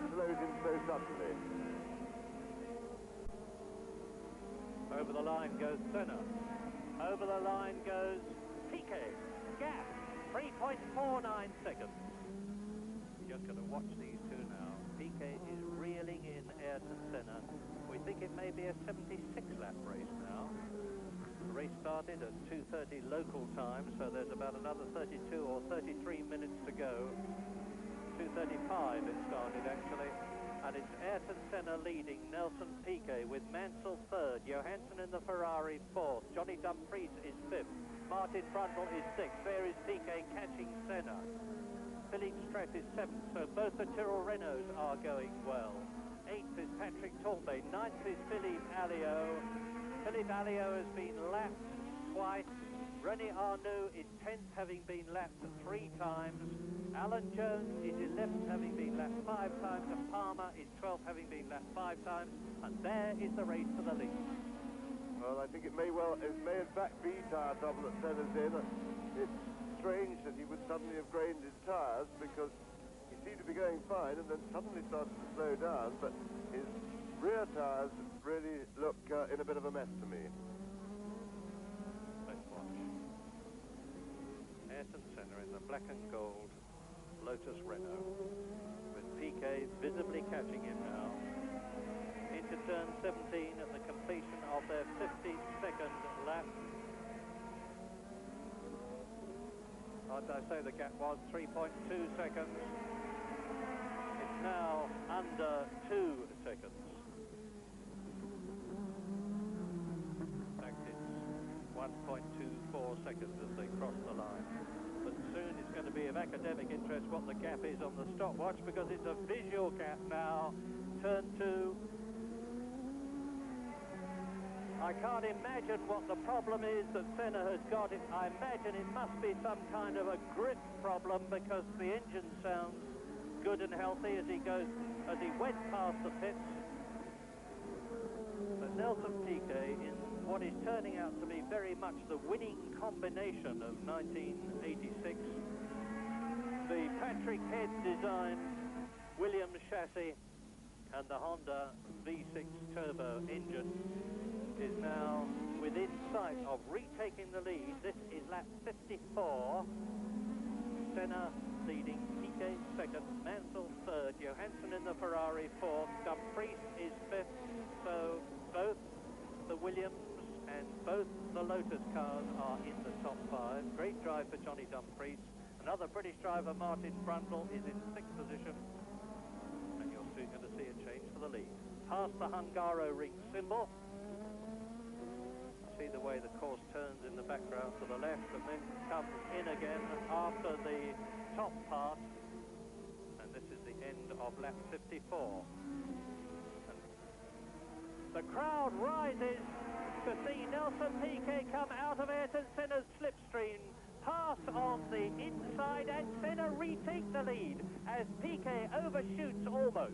slowed him so suddenly. Over the line goes Senna. Over the line goes Piquet. Gap, 3.49 seconds. Just going to watch these two now. Piquet is reeling in Ayrton Senna. We think it may be a 76-lap race now. The race started at 2:30 local time, so there's about another 32 or 33 minutes to go. 2:35 it started, actually. And it's Ayrton Senna leading Nelson Piquet with Mansell third, Johansson in the Ferrari fourth, Johnny Dumfries is fifth, Martin Brundle is sixth. There is Piquet catching Senna. Philippe Strat is seventh, so both the Tyrrell Renaults are going well. 8th is Patrick Tombay, 9th is Philippe Alliot. Philippe Alliot has been lapped twice. René Arnoux is 10th, having been lapped 3 times. Alan Jones is 11th, having been lapped 5 times, and Palmer is 12th, having been lapped 5 times. And there is the race for the lead. Well, I think it may in fact be tyre trouble that Senna's in. It's strange that he would suddenly have grained his tyres, because he seemed to be going fine and then suddenly started to slow down, but his rear tyres really look in a bit of a mess to me. Let's watch. Ayrton Senna in the black and gold Lotus Renault, with Piquet visibly catching him now. Into turn 17 at the completion of their 52nd lap. As I say, the gap was 3.2 seconds. It's now under 2 seconds. In fact, it's 1.24 seconds as they cross the line. But soon it's going to be of academic interest what the gap is on the stopwatch, because it's a visual gap now. Turn 2. I can't imagine what the problem is that Senna has got. I imagine it must be some kind of a grip problem, because the engine sounds good and healthy as he went past the pits. But Nelson Piquet, in what is turning out to be very much the winning combination of 1986, the Patrick Head design Williams chassis and the Honda V6 turbo engine, is now within sight of retaking the lead. This is lap 54. Senna leading, Piquet second, Mansell third, Johansson in the Ferrari fourth, Dumfries is fifth. So both the Williams and both the Lotus cars are in the top 5. Great drive for Johnny Dumfries. Another British driver, Martin Brundle, is in 6th position. And you're soon going to see a change for the lead. Past the Hungaro ring symbol. See the way the course turns in the background to the left and then comes in again after the top part, and this is the end of lap 54. And the crowd rises to see Nelson Piquet come out of Ayrton Senna's slipstream. pass on the inside, and Senna retake the lead as Piquet overshoots almost.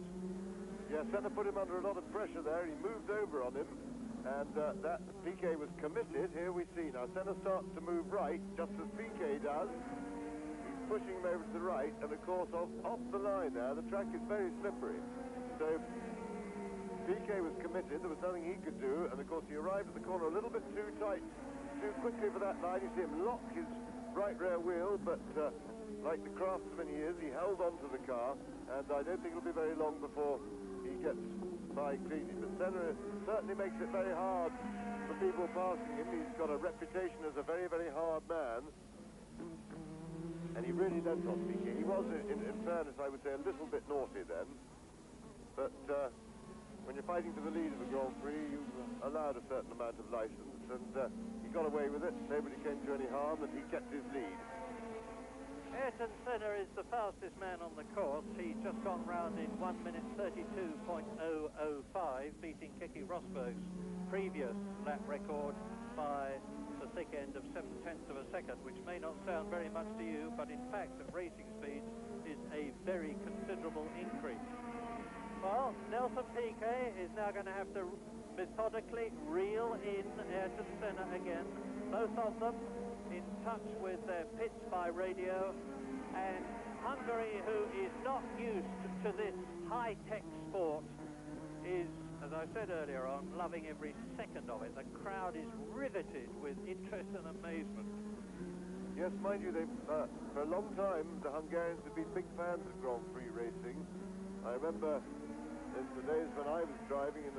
Yeah, Senna put him under a lot of pressure there. He moved over on him, and that Piquet was committed. Here we see now Senna starts to move right, just as Piquet does. He's pushing him over to the right, and of course off the line there, the track is very slippery. So Piquet was committed, there was nothing he could do, and of course he arrived at the corner a little bit too tight, too quickly for that line. You see him lock his right rear wheel, but like the craftsman he is, he held onto the car, and I don't think it'll be very long before he gets by cleanly. But Senna certainly makes it very hard for people passing him. He's got a reputation as a very, very hard man, and he really lent on Piquet. He was, in fairness, I would say, a little bit naughty then, but when you're fighting for the lead of a Grand Prix, you're allowed a certain amount of license, and he got away with it. Nobody came to any harm, and he kept his lead. Ayrton Senna is the fastest man on the course. He's just gone round in 1 minute 32.005, beating Keke Rosberg's previous lap record by the thick end of 0.7 of a second, which may not sound very much to you, but in fact at racing speeds is a very considerable increase. Well, Nelson Piquet is now going to have to methodically reel in Ayrton Senna again. Both of them in touch with their pits by radio, and Hungary, who is not used to this high-tech sport, is, as I said earlier on, loving every second of it. The crowd is riveted with interest and amazement. Yes, mind you, for a long time, the Hungarians have been big fans of Grand Prix racing. I remember in the days when I was driving,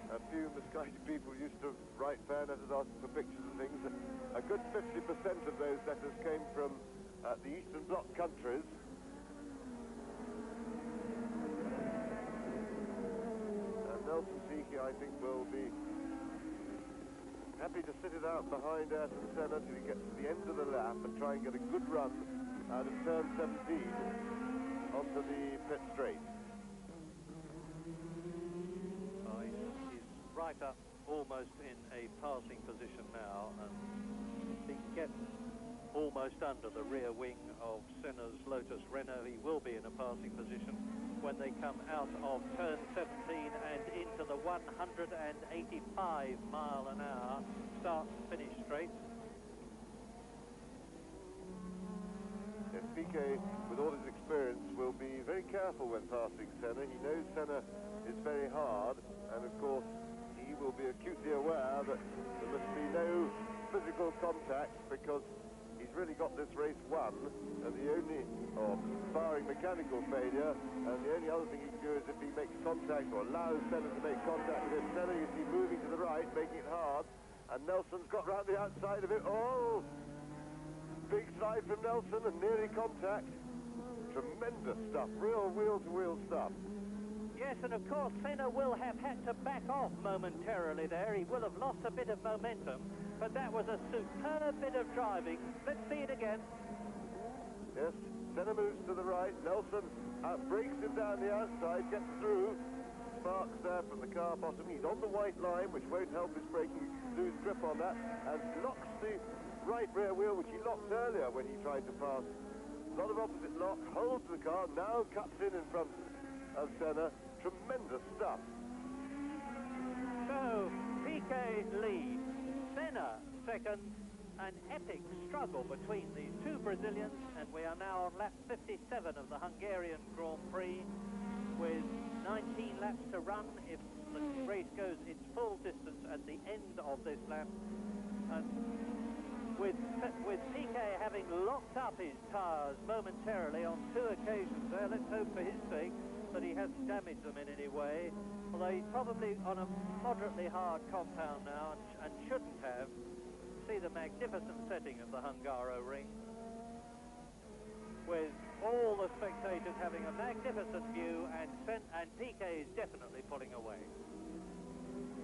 a few misguided people used to write fan letters asking for pictures and things. A good 50% of those letters came from the Eastern Bloc countries. And Nelson Piquet, I think, will be happy to sit it out behind Ayrton Senna till he gets to the end of the lap and try and get a good run out of turn 17 onto the pit straight. Right up almost in a passing position now, and he can get almost under the rear wing of Senna's Lotus Renault. He will be in a passing position when they come out of turn 17 and into the 185 mile an hour start-finish straight. Yes, Piquet, with all his experience, will be very careful when passing Senna. He knows Senna is very hard, and of course he will be acutely aware that there must be no physical contact, because he's really got this race won, and the only, or barring mechanical failure, and the only other thing he can do is if he makes contact or allows Senna to make contact with him. Senna, you see, moving to the right, making it hard, and Nelson's got round the outside of it. Oh! Big slide from Nelson and nearly contact. Tremendous stuff, real wheel-to-wheel stuff. Yes, and of course Senna will have had to back off momentarily there. He will have lost a bit of momentum, but that was a superb bit of driving. Let's see it again. Yes, Senna moves to the right. Nelson breaks him down the outside, gets through. Sparks there from the car bottom. He's on the white line, which won't help his braking. Lose grip on that, and locks the right rear wheel, which he locked earlier when he tried to pass. A lot of opposite lock, holds the car, now cuts in front of Senna. Tremendous stuff. So, Piquet leads, Senna second, an epic struggle between these two Brazilians, and we are now on lap 57 of the Hungarian Grand Prix, with 19 laps to run if the race goes its full distance at the end of this lap. And with Piquet having locked up his tyres momentarily on 2 occasions there, let's hope for his sake that he hasn't damaged them in any way, although he's probably on a moderately hard compound now and shouldn't have. See the magnificent setting of the Hungaro ring, with all the spectators having a magnificent view, and Piquet is definitely pulling away.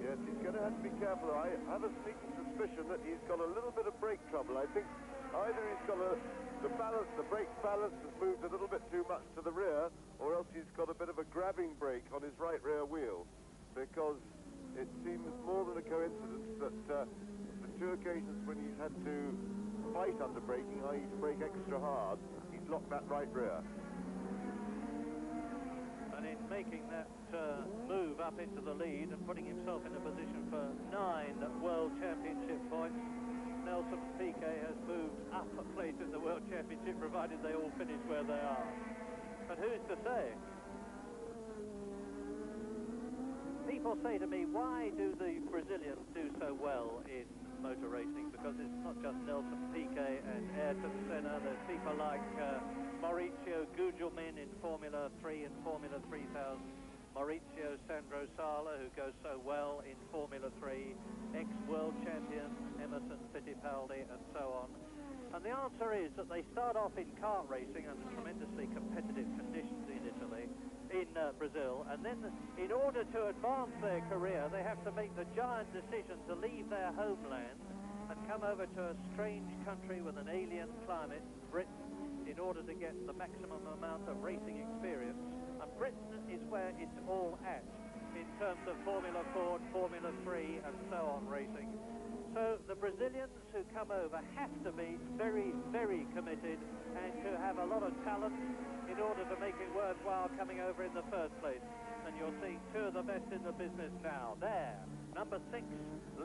Yes, he's going to have to be careful. I have a sneaking suspicion that he's got a little bit of brake trouble. I think either he's got the brake balance has moved a little bit too much to the rear, or else he's got a bit of a grabbing brake on his right rear wheel, because it seems more than a coincidence that the 2 occasions when he's had to fight under braking, i.e. to brake extra hard, he's locked that right rear. And in making that move up into the lead and putting himself in a position for 9 World Championship points, Nelson Piquet has moved up a place in the World Championship, provided they all finish where they are. But who's to say? People say to me, why do the Brazilians do so well in motor racing? Because it's not just Nelson Piquet and Ayrton Senna. There's people like Maurizio Gugelmin in Formula 3 and Formula 3000. Maurizio Sandro Sala, who goes so well in Formula 3. Ex-world champion Emerson Fittipaldi, and so on. And the answer is that they start off in kart racing under tremendously competitive conditions in Brazil, and then in order to advance their career, they have to make the giant decision to leave their homeland and come over to a strange country with an alien climate, Britain, in order to get the maximum amount of racing experience. And Britain is where it's all at in terms of Formula Ford, Formula 3 and so on racing. So the Brazilians who come over have to be very, very committed and to have a lot of talent in order to make it worthwhile coming over in the first place. And you're seeing 2 of the best in the business now. There, number 6,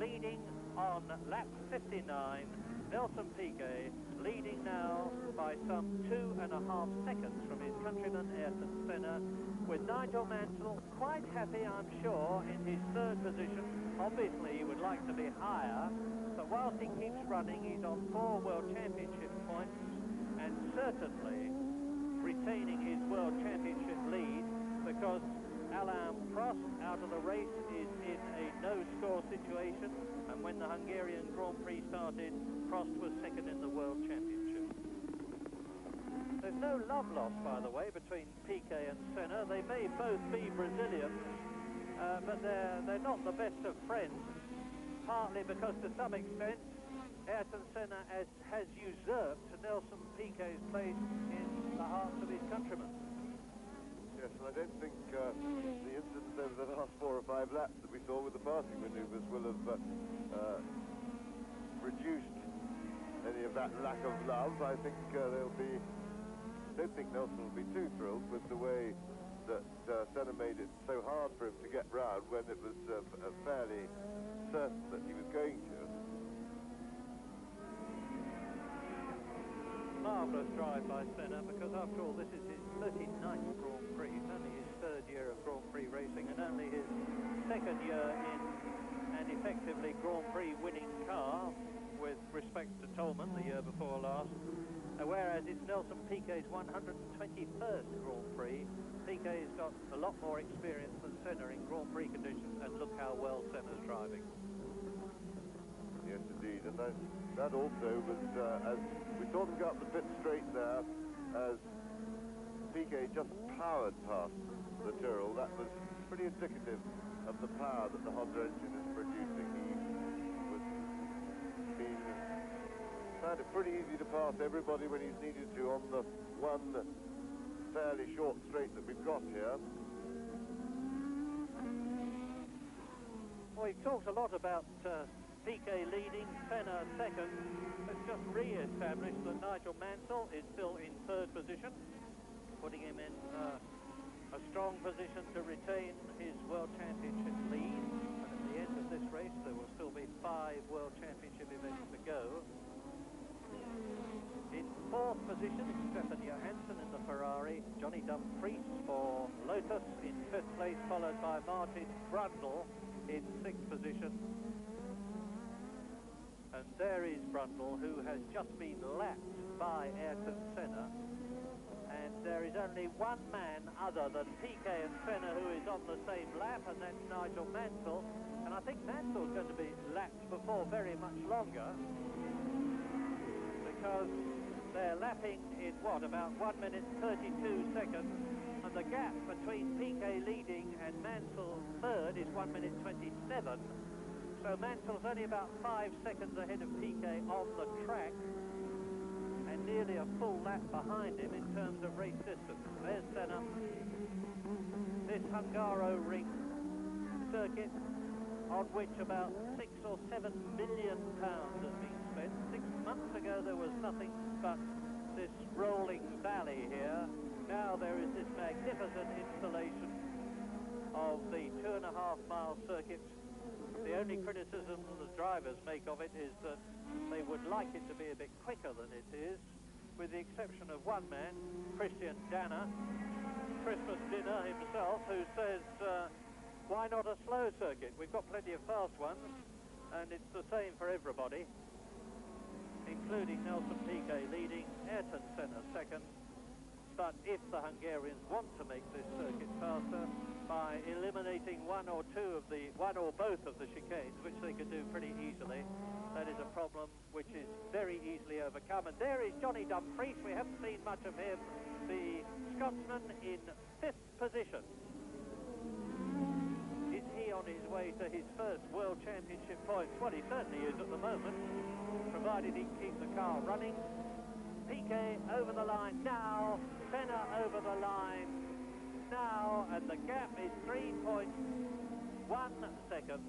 leading on lap 59, Nelson Piquet, leading now by some 2.5 seconds from his countryman Ayrton Senna, with Nigel Mansell quite happy, I'm sure, in his 3rd position. Obviously, he would like to be higher, but whilst he keeps running, he's on 4 World Championship points, and certainly retaining his World Championship lead, because Alain Prost out of the race is in a no-score situation, and when the Hungarian Grand Prix started, Prost was 2nd in the World Championship. There's no love lost, by the way, between Piquet and Senna. They may both be Brazilians, but they're not the best of friends, partly because to some extent Ayrton Senna has usurped Nelson Piquet's place in the hearts of his countrymen. Yes, and I don't think the incidents over the last 4 or 5 laps that we saw with the passing manoeuvres will have reduced any of that lack of love. I think I don't think Nelson will be too thrilled with the way that Senna made it so hard for him to get round when it was fairly certain that he was going to. Marvellous drive by Senna, because after all this is his 39th Grand Prix. It's only his 3rd year of Grand Prix racing and only his 2nd year in an effectively Grand Prix winning car, with respect to Tolman the year before last, whereas it's Nelson Piquet's 121st Grand Prix. Piquet's got a lot more experience than Senna in Grand Prix conditions, and look how well Senna's driving. Yes, indeed, and that also was, as we saw them go up the pit straight there, as Piquet just powered past the Tyrrell. That was pretty indicative of the power that the Honda engine is producing. Found it pretty easy to pass everybody when he's needed to on the one fairly short straight that we've got here. Well, we've talked a lot about Piquet leading, Senna 2nd. Let's just re-establish that Nigel Mansell is still in 3rd position, putting him in a strong position to retain his World Championship lead. And at the end of this race, there will still be 5 World Championship events to go. In 4th position is Stefan Johansson in the Ferrari, Johnny Dumfries for Lotus in 5th place, followed by Martin Brundle in 6th position. And there is Brundle, who has just been lapped by Ayrton Senna. And there is only one man other than Piquet and Senna who is on the same lap, and that's Nigel Mansell. And I think Mansell's going to be lapped before very much longer, because they're lapping in, what, about 1 minute 32 seconds, and the gap between Piquet leading and Mansell 3rd is 1 minute 27, so Mansell's only about 5 seconds ahead of Piquet on the track, and nearly a full lap behind him in terms of race distance. There's Senna. This Hungaroring circuit, on which about £6 or £7 million has been spent fence. 6 months ago there was nothing but this rolling valley here. Now there is this magnificent installation of the 2.5-mile circuit. The only criticism that the drivers make of it is that they would like it to be a bit quicker than it is, with the exception of one man, Christian Danner, Christmas dinner himself, who says, why not a slow circuit? We've got plenty of fast ones, and it's the same for everybody, including Nelson Piquet leading, Ayrton Senna second. But if the Hungarians want to make this circuit faster by eliminating one or both of the chicanes, which they could do pretty easily, that is a problem which is very easily overcome. And there is Johnny Dumfries. We haven't seen much of him. The Scotsman in 5th position. Is he on his way to his first World Championship points? Well, he certainly is at the moment, provided he can keep the car running. Piquet over the line now, Senna over the line now, and the gap is 3.1 seconds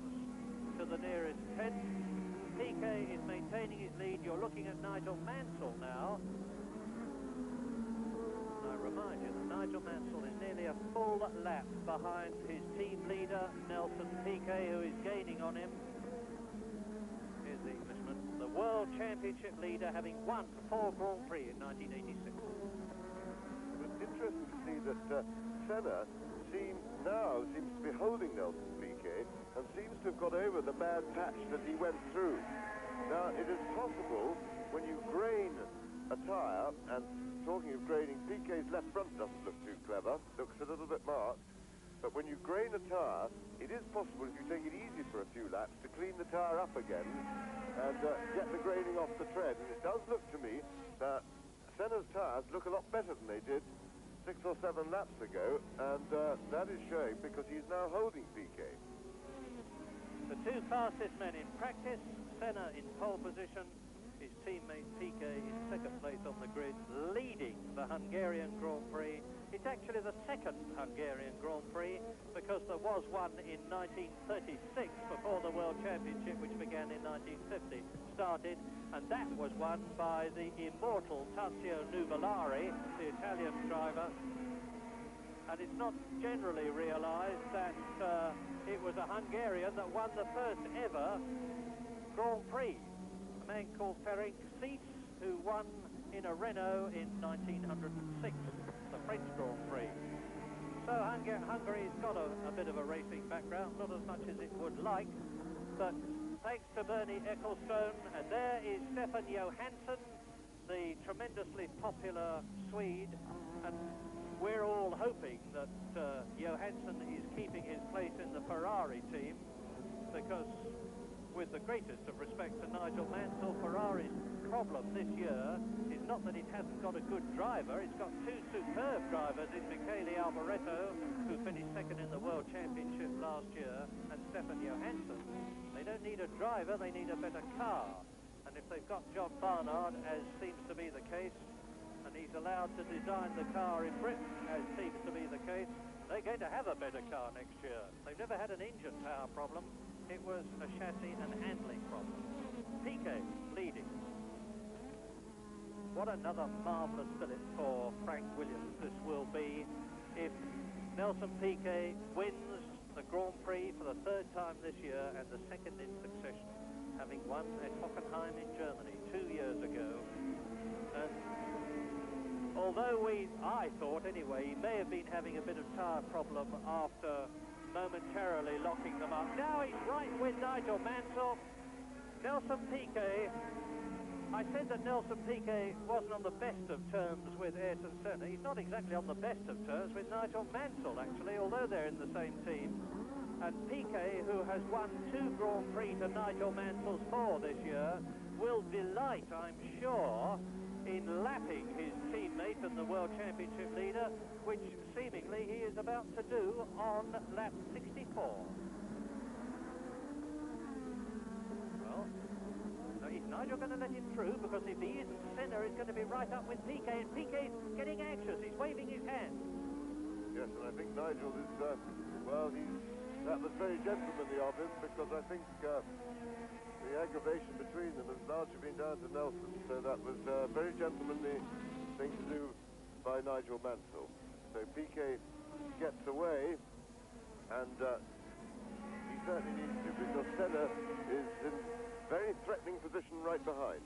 to the nearest 10th. Piquet is maintaining his lead. You're looking at Nigel Mansell now. I remind you that Nigel Mansell is nearly a full lap behind his team leader, Nelson Piquet, who is gaining on him. Here's the Englishman, the World Championship leader, having won 4 Grand Prix in 1986. It's interesting to see that Senna seems to be holding Nelson Piquet and seems to have got over the bad patch that he went through. Now, it is possible when you grain a tyre, and talking of graining, Piquet's left front doesn't look too clever, looks a little bit marked, but when you grain a tyre, it is possible, if you take it easy for a few laps, to clean the tyre up again and get the graining off the tread. And it does look to me that Senna's tyres look a lot better than they did 6 or 7 laps ago, and that is showing because he's now holding Piquet. The 2 fastest men in practice, Senna in pole position, his teammate Piquet in 2nd place on the grid, leading the Hungarian Grand Prix. It's actually the 2nd Hungarian Grand Prix, because there was one in 1936 before the World Championship, which began in 1950, started, and that was won by the immortal Tazio Nuvolari, the Italian driver. And it's not generally realised that it was a Hungarian that won the first ever Grand Prix. A man called Ferenc Szécs, who won in a Renault in 1906, the French Grand Prix. So Hungary's got a bit of a racing background, not as much as it would like, but thanks to Bernie Ecclestone, and there is Stefan Johansson, the tremendously popular Swede, and we're all hoping that Johansson is keeping his place in the Ferrari team, because with the greatest of respect to Nigel Mansell, Ferrari's problem this year is not that it hasn't got a good driver. It's got 2 superb drivers in Michele Alboreto, who finished 2nd in the World Championship last year, and Stefan Johansson. They don't need a driver, they need a better car. And if they've got John Barnard, as seems to be the case, and he's allowed to design the car in Britain, as seems to be the case, they're going to have a better car next year. They've never had an engine power problem. It was a chassis and handling problem. Piquet leading. What another marvellous fillip for Frank Williams this will be if Nelson Piquet wins the Grand Prix for the 3rd time this year and the 2nd in succession, having won at Hockenheim in Germany 2 years ago. And although I thought anyway, he may have been having a bit of tyre problem after momentarily locking them up. Now he's right with Nigel Mansell. Nelson Piquet, I said that Nelson Piquet wasn't on the best of terms with Ayrton Senna. He's not exactly on the best of terms with Nigel Mansell, actually, although they're in the same team. And Piquet, who has won 2 Grand Prix to Nigel Mansell's 4 this year, will delight, I'm sure, in lapping his teammate and the World Championship leader, which seemingly he is about to do on lap 64. Well, is Nigel going to let him through? Because if he isn't, Senna is going to be right up with Piquet, and Piquet's getting anxious. He's waving his hand. Yes, and I think Nigel is, well, that that was very gentlemanly of him, because I think the aggravation between them has largely been down to Nelson, so that was a very gentlemanly thing to do by Nigel Mansell. So Piquet gets away, and he certainly needs to, because Senna is in very threatening position right behind.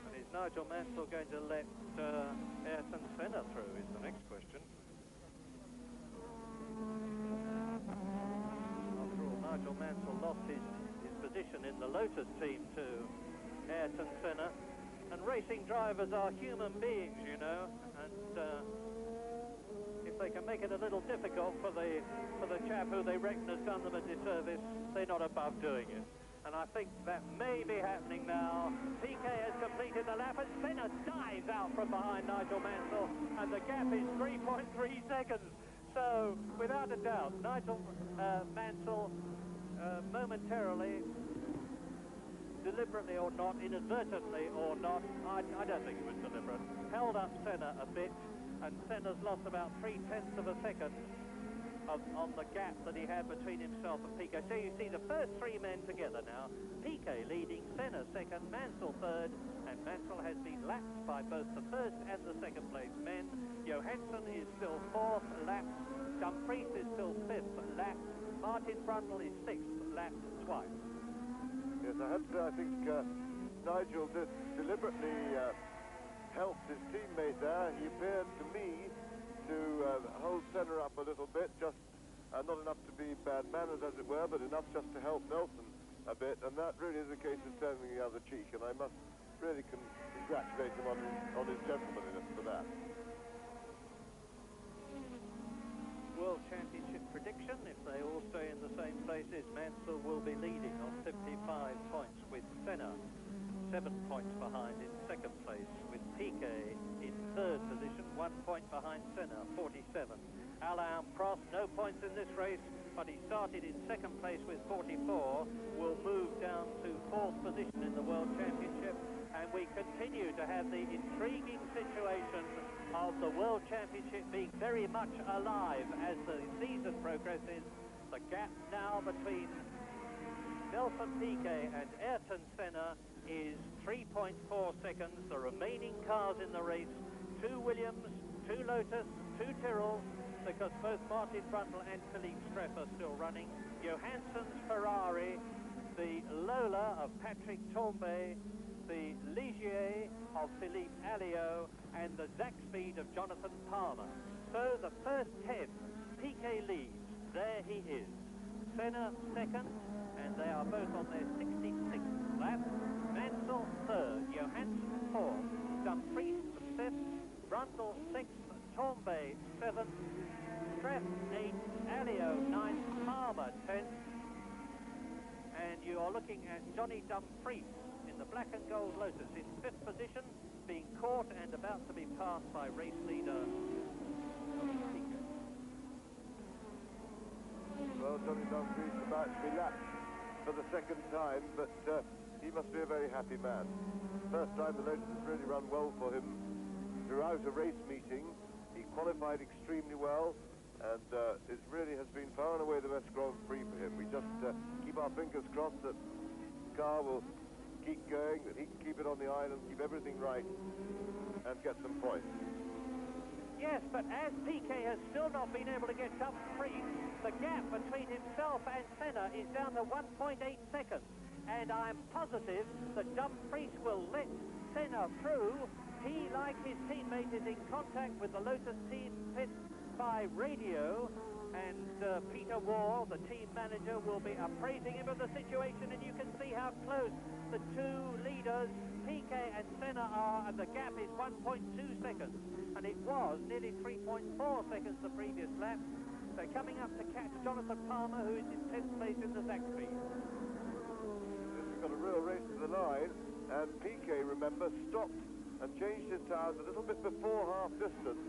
And is Nigel Mansell going to let Ayrton Senna through is the next question. After all, Nigel Mansell lost his position in the Lotus team to Ayrton Senna, and racing drivers are human beings, you know, and if they can make it a little difficult for the chap who they reckon has done them a disservice, they're not above doing it. And I think that may be happening now. Piquet has completed the lap, and Senna dives out from behind Nigel Mansell, and the gap is 3.3 seconds. So, without a doubt, Nigel Mansell momentarily, deliberately or not, inadvertently or not, I don't think it was deliberate, held up Senna a bit, and Senna's lost about 0.3 of a second on the gap that he had between himself and Piquet. So you see the first three men together now. Piquet leading, Senna second, Mansell third, and Mansell has been lapped by both the first and the second place men. Johansson is still fourth, lapped. Dumfries is still fifth, lapped. Martin Brundle is sixth, lapped twice. Yes, I have to say, I think Nigel deliberately helped his teammate there. He appeared to me to hold Senna up a little bit, just not enough to be bad manners, as it were, but enough just to help Nelson a bit, and that really is a case of turning the other cheek, and I must really congratulate him on his gentlemanliness for that. World Championship prediction, if they all stay in the same places, Mansell will be leading on 55 points, with Senna 7 points behind in second place, with Piquet in third position, 1 point behind Senna, 47. Alain Prost, no points in this race, but he started in second place with 44, will move down to fourth position in the World Championship, and we continue to have the intriguing situation of the World Championship being very much alive as the season progresses. The gap now between Nelson Piquet and Ayrton Senna is 3.4 seconds. The remaining cars in the race, 2 Williams, 2 Lotus, 2 Tyrrell, because both Martin Brundle and Philippe Streff are still running. Johansson's Ferrari, the Lola of Patrick Tambay, the Ligier of Philippe Alliot, and the Zaxpeed of Jonathan Palmer. So the first 10, Piquet leads. There he is. Senna second, and they are both on their 66th lap. Mansell third, Johansson fourth, Dumfries fifth, Brundle sixth, Tambay seventh, Streff eighth, Alliot ninth, Palmer 10th, and you are looking at Johnny Dumfries in the black and gold Lotus in fifth position, being caught and about to be passed by race leader Piquet. Well, Johnny Dumfries is about to be lapped for the second time, but he must be a very happy man. First time the Lotus has really run well for him throughout a race meeting. He qualified extremely well, and it really has been far and away the best Grand Prix for him. We just keep our fingers crossed that the car will keep going, that he can keep it on the island, keep everything right, and get some points. Yes, but as Piquet has still not been able to get Dumfries, the gap between himself and Senna is down to 1.8 seconds. And I'm positive that Dumfries will let Senna through. He, like his teammate, is in contact with the Lotus team pit by radio, and Peter Wall, the team manager, will be appraising him of the situation, and you can see how close the two leaders, Piquet and Senna, are, and the gap is 1.2 seconds, and it was nearly 3.4 seconds the previous lap. They're coming up to catch Jonathan Palmer, who is in 10th place in the Zaxpeed. We've got a real race to the line, and Piquet, remember, stopped and changed his tyres a little bit before half distance,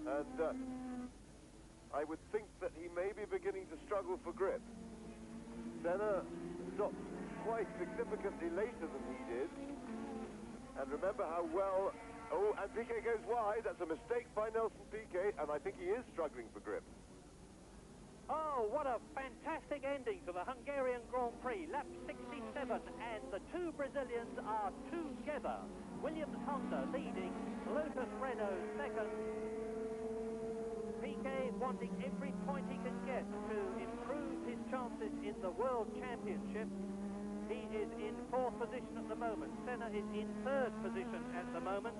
and I would think that he may be beginning to struggle for grip. Senna stopped quite significantly later than he did, and remember how well... Oh, and Piquet goes wide. That's a mistake by Nelson Piquet, and I think he is struggling for grip. Oh, what a fantastic ending to the Hungarian Grand Prix. Lap 67, and the two Brazilians are together. Williams Honda leading, Lotus Renault second. Piquet wanting every point he can get to improve his chances in the World Championship. He is in fourth position at the moment. Senna is in third position at the moment.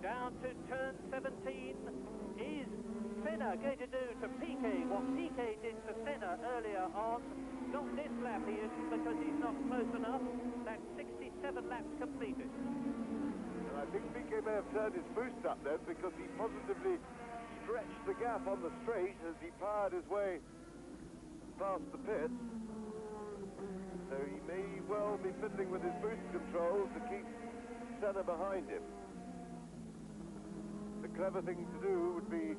Down to turn 17. Is Senna going to do to Piquet what Piquet did to Senna earlier on? Not this lap he isn't, because he's not close enough. That's 67 laps completed. And I think Piquet may have turned his boost up then, because he positively stretched the gap on the straight as he powered his way past the pit. So he may well be fiddling with his boost control to keep Senna behind him. The clever thing to do would be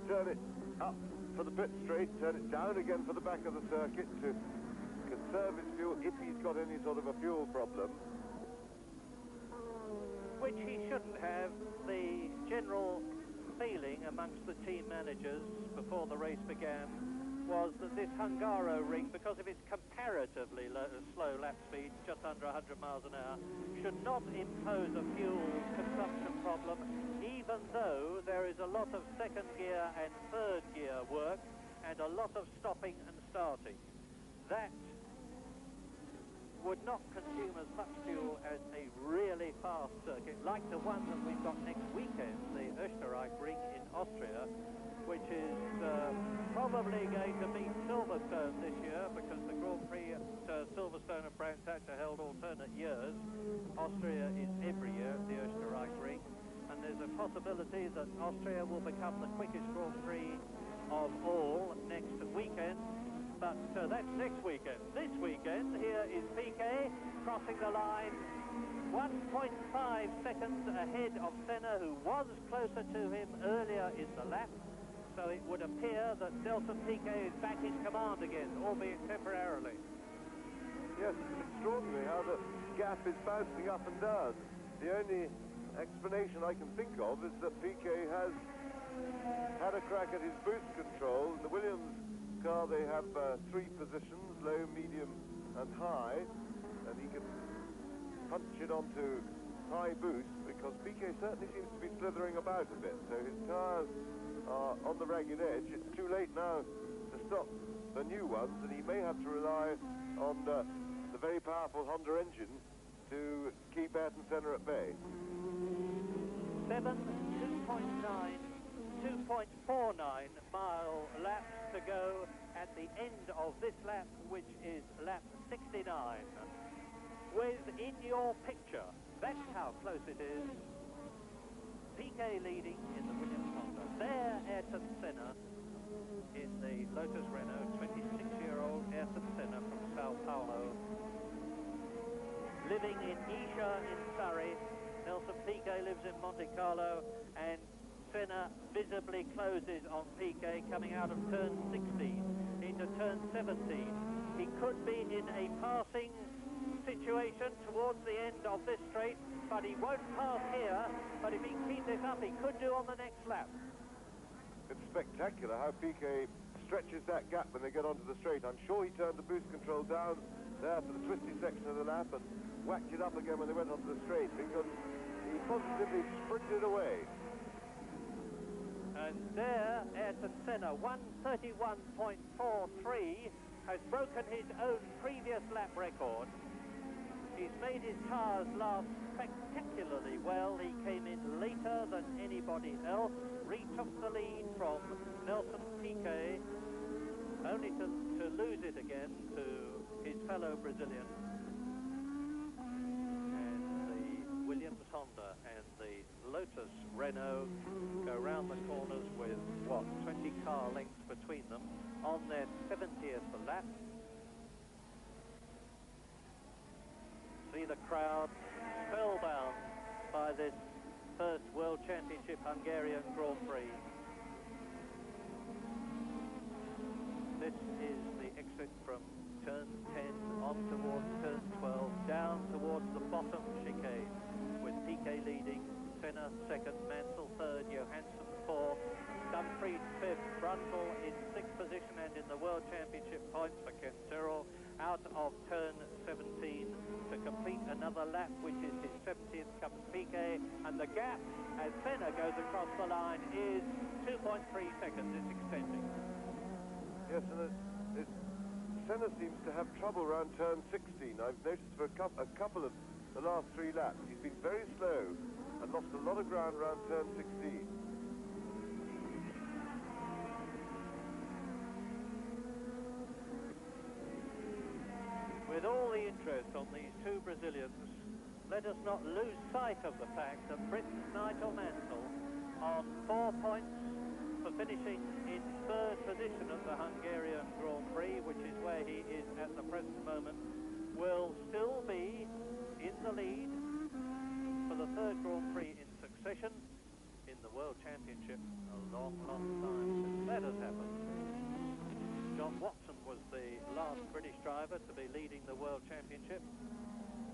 turn it up for the pit straight, turn it down again for the back of the circuit to conserve his fuel if he's got any sort of a fuel problem. Which he shouldn't have. The general feeling amongst the team managers before the race began was that this Hungaro rig, because of its comparatively slow lap speed, just under 100 miles an hour, should not impose a fuel consumption problem, even though there is a lot of second gear and third gear work and a lot of stopping and starting. That would not consume as much fuel as a really fast circuit, like the one that we've got next weekend, the Österreich ring in Austria, which is probably going to beat Silverstone this year, because the Grand Prix at Silverstone and Brands Hatch are held alternate years. Austria is every year at the Österreich ring, and there's a possibility that Austria will become the quickest Grand Prix of all next weekend. But that's next weekend. This weekend, here is Piquet crossing the line, 1.5 seconds ahead of Senna, who was closer to him earlier in the lap. So it would appear that Nelson Piquet is back in command again, albeit temporarily. Yes, it's extraordinary how the gap is bouncing up and down. The only explanation I can think of is that Piquet has had a crack at his boost control. In the Williams car they have three positions, low, medium and high, and he can punch it onto high boost, because Piquet certainly seems to be slithering about a bit, so his tires are on the ragged edge. It's too late now to stop the new ones, and he may have to rely on the very powerful Honda engine to keep Ayrton Senna at bay. 2.49 mile laps to go at the end of this lap, which is lap 69. Within your picture, that's how close it is. Piquet leading in the Williams Honda. There, Ayrton Senna in the Lotus Renault, 26-year-old Ayrton Senna from Sao Paulo, living in Isha in Surrey. Nelson Piquet lives in Monte Carlo, and Senna visibly closes on Piquet coming out of turn 16 into turn 17. He could be in a passing situation towards the end of this straight, but he won't pass here. But if he can keep this up, he could do on the next lap. It's spectacular how Piquet stretches that gap when they get onto the straight. I'm sure he turned the boost control down there for the twisty section of the lap and whacked it up again when they went onto the straight, because he positively sprinted away. And there, Ayrton Senna, 1:31.43, has broken his own previous lap record. He's made his tyres last spectacularly well. He came in later than anybody else, retook the lead from Nelson Piquet, only to lose it again to his fellow Brazilian. And the Williams Honda and the Lotus Renault go round the corners with, what, 20 car lengths between them on their 70th lap. See the crowd spellbound by this first World Championship Hungarian Grand Prix. This is the exit from turn 10 on towards turn 12, down towards the bottom chicane, with Piquet leading, Senna second, Mansell third, Johansson fourth, Dumfries fifth, Brundle in sixth position, and in the World Championship points for Ken Tyrrell out of turn 17 to complete another lap, which is his 70th, comes Piquet, and the gap as Senna goes across the line is 2.3 seconds. It's extending. Yes, and Senna seems to have trouble around turn 16. I've noticed for a couple of the last 3 laps he's been very slow and lost a lot of ground around turn 16. With all the interest on these two Brazilians, let us not lose sight of the fact that Britain's Nigel Mansell, on 4 points for finishing in third position at the Hungarian Grand Prix, which is where he is at the present moment, will still be in the lead for the third Grand Prix in succession in the World Championship. A long, long time since that has happened. John Watson was the last British driver to be leading the World Championship,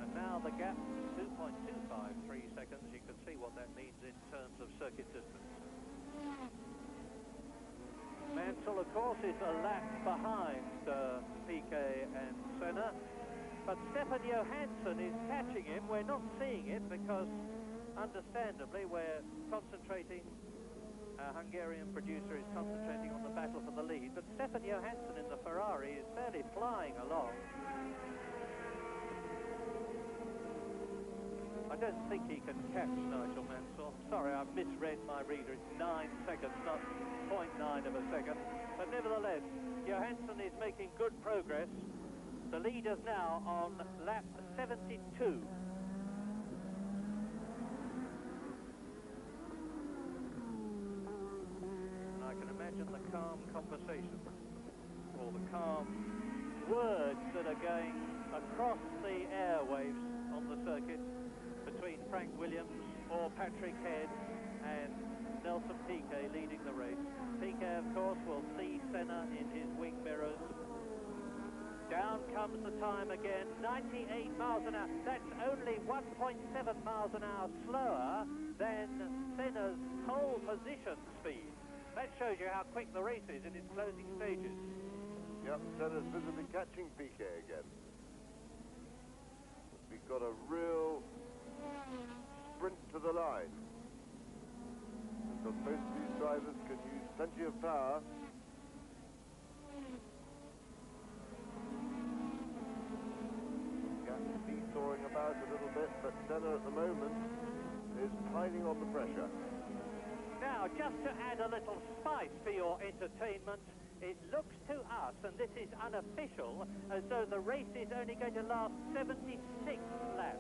and now the gap 2.253 seconds. You can see what that means in terms of circuit distance. Mansell, of course, is a lap behind Piquet and Senna, but Stefan Johansson is catching him. We're not seeing it because, understandably, we're concentrating. Our Hungarian producer is concentrating on the battle for the lead, but Stefan Johansson in the Ferrari is fairly flying along. I don't think he can catch Nigel Mansell. Sorry, I've misread my reader. It's 9 seconds, not 0.9 of a second. But nevertheless, Johansson is making good progress. The leader's now on lap 72. The calm conversation, or the calm words that are going across the airwaves on the circuit between Frank Williams or Patrick Head and Nelson Piquet leading the race. Piquet, of course, will see Senna in his wing mirrors. Down comes the time again, 98 miles an hour. That's only 1.7 miles an hour slower than Senna's pole position speed. That shows you how quick the race is in its closing stages. Yep, Senna's visibly catching Piquet again. We've got a real sprint to the line. Because both of these drivers can use plenty of power. Gap seesawing about a little bit, but Senna at the moment is piling on the pressure. Now, just to add a little spice for your entertainment, it looks to us, and this is unofficial, as though the race is only going to last 76 laps.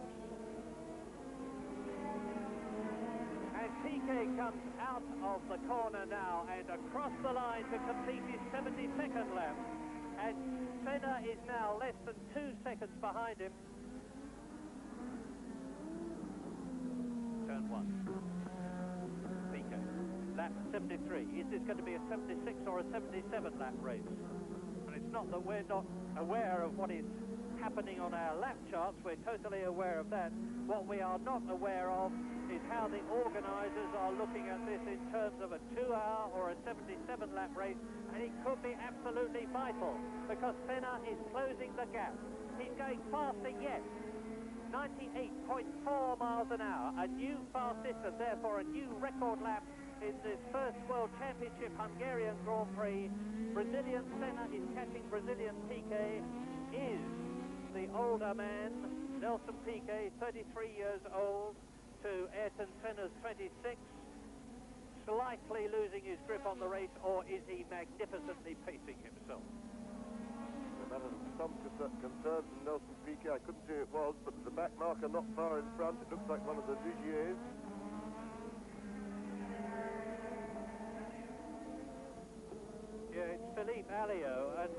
As Piquet comes out of the corner now and across the line to complete his 72nd lap, and Senna is now less than 2 seconds behind him. Turn 1. Lap 73. Is this going to be a 76 or a 77 lap race? And it's not that we're not aware of what is happening on our lap charts. We're totally aware of that. What we are not aware of is how the organisers are looking at this in terms of a 2-hour or a 77 lap race, and it could be absolutely vital because Senna is closing the gap. He's going faster yet. 98.4 miles an hour, a new fast distance, therefore a new record lap in this first World Championship Hungarian Grand Prix. Brazilian Senna is catching Brazilian Piquet. Is the older man, Nelson Piquet, 33 years old, to Ayrton Senna's 26, slightly losing his grip on the race, or is he magnificently pacing himself? That is some concern from Nelson Piquet. I couldn't see who it was, but the back marker not far in front. It looks like one of the Ligiers. Yeah, it's Philippe Alliot, and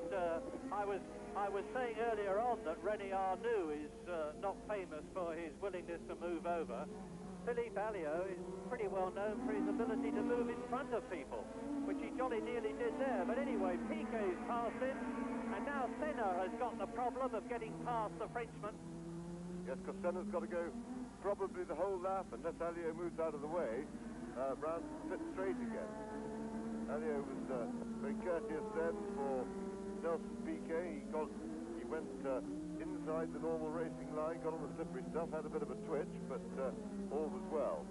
I was saying earlier on that René Arnoux is not famous for his willingness to move over. Philippe Alliot is pretty well known for his ability to move in front of people, which he jolly nearly did there. But anyway, Piquet's passed him, and now Senna has got the problem of getting past the Frenchman. Yes, because Senna's got to go probably the whole lap unless Alliot moves out of the way. round fit straight again. Elio was very courteous then for Nelson Piquet. He went inside the normal racing line, got on the slippery stuff, had a bit of a twitch, but all was well.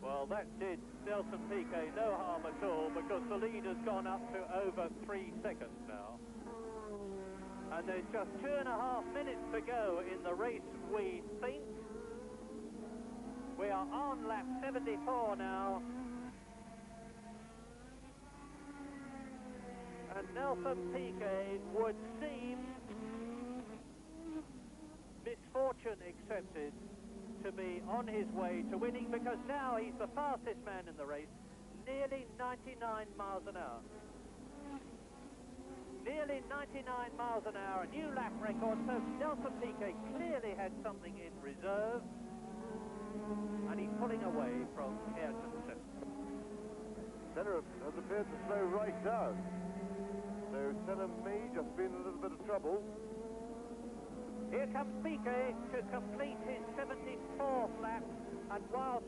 Well, that did Nelson Piquet no harm at all, because the lead has gone up to over 3 seconds now. And there's just 2.5 minutes to go in the race, we think. We are on lap 74 now. And Nelson Piquet would seem, misfortune accepted, to be on his way to winning, because now he's the fastest man in the race, nearly 99 miles an hour. Nearly 99 miles an hour, a new lap record, so Nelson Piquet clearly had something in reserve, and he's pulling away from Ayrton Senna. Senna has appeared to slow right down, so Senna may just be in a little bit of trouble. Here comes Piquet to complete his 74th lap, and whilst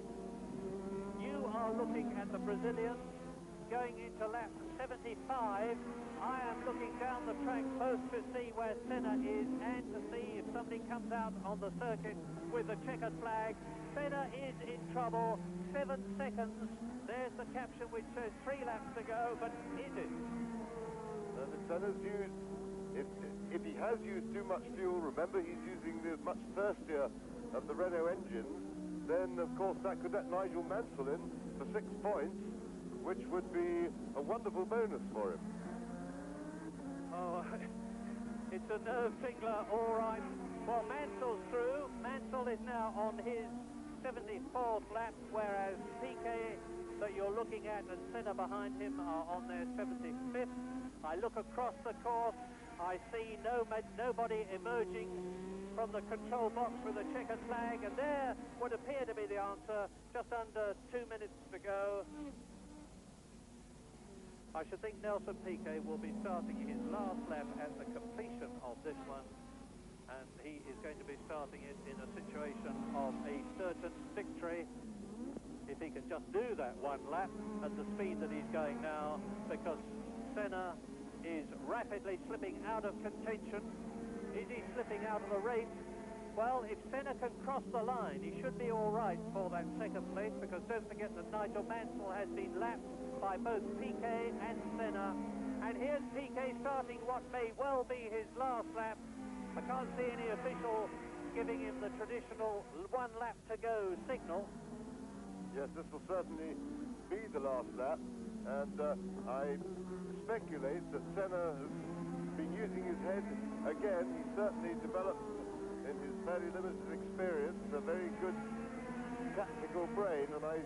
you are looking at the Brazilian going into lap 75, I am looking down the track both to see where Senna is and to see if somebody comes out on the circuit with the checkered flag. Senna is in trouble, 7 seconds. There's the caption which says 3 laps to go, but is it? Senna's used... If he has used too much fuel, remember he's using the much thirstier of the Renault engines, then of course that could let Nigel Mansell in for 6 points, which would be a wonderful bonus for him. Oh, it's a nerve tickler, all right. Well, Mansell's through. Mansell is now on his 74th lap, whereas Piquet, that you're looking at, and Senna behind him are on their 75th. I look across the course. I see nobody emerging from the control box with a checkered flag, and there would appear to be the answer. Just under 2 minutes to go. I should think Nelson Piquet will be starting his last lap at the completion of this one, and he is going to be starting it in a situation of a certain victory, if he can just do that 1 lap at the speed that he's going now, because Senna is rapidly slipping out of contention. Is he slipping out of the race? Well, if Senna can cross the line, he should be all right for that 2nd place, because don't forget that Nigel Mansell has been lapped by both Piquet and Senna. And here's Piquet starting what may well be his last lap. I can't see any official giving him the traditional 1 lap to go signal. Yes, this will certainly be the last lap, and I speculate that Senna has been using his head again. He's certainly developed, in his fairly limited experience, a very good tactical brain, and I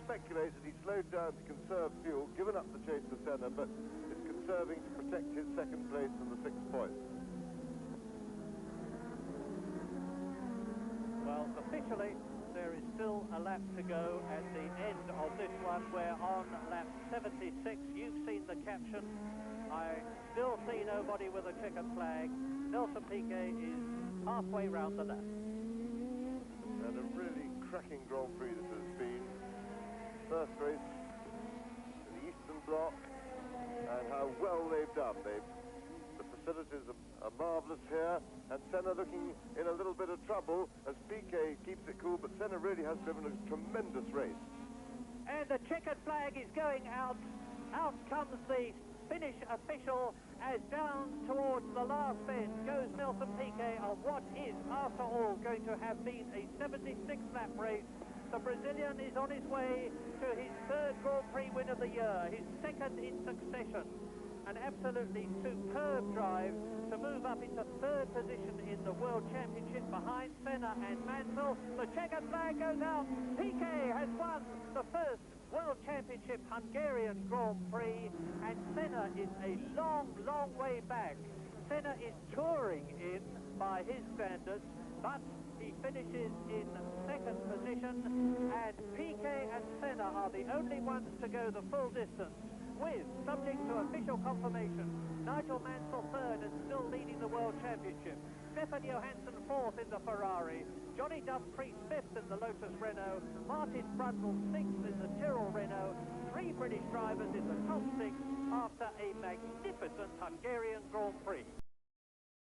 speculate that he slowed down to conserve fuel, given up the chase to Senna, but is conserving to protect his 2nd place and the 6th point. Well, officially, there is still a lap to go at the end of this one. We're on lap 76. You've seen the caption. I still see nobody with a checkered flag. Nelson Piquet is halfway round the lap. And a really cracking Grand Prix this has been. First race in the Eastern Bloc, and how well they've done. The facilities are marvellous here, and Senna looking in a little bit of trouble as Piquet keeps it cool, but Senna really has driven a tremendous race. And the checkered flag is going out. Out comes the finish official as down towards the last bend goes Nelson Piquet on what is, after all, going to have been a 76-lap race. The Brazilian is on his way to his 3rd Grand Prix win of the year, his 2nd in succession. An absolutely superb drive to move up into 3rd position in the World Championship behind Senna and Mansell. The checkered flag goes out. Piquet has won the 1st World Championship Hungarian Grand Prix, and Senna is a long, long way back. Senna is touring in by his standards, but he finishes in 2nd position, and Piquet and Senna are the only ones to go the full distance. with, subject to official confirmation, Nigel Mansell third and still leading the World Championship. Stefan Johansson fourth in the Ferrari. Johnny Dumfries fifth in the Lotus Renault. Martin Brundle sixth in the Tyrrell Renault. Three British drivers in the top six after a magnificent Hungarian Grand Prix.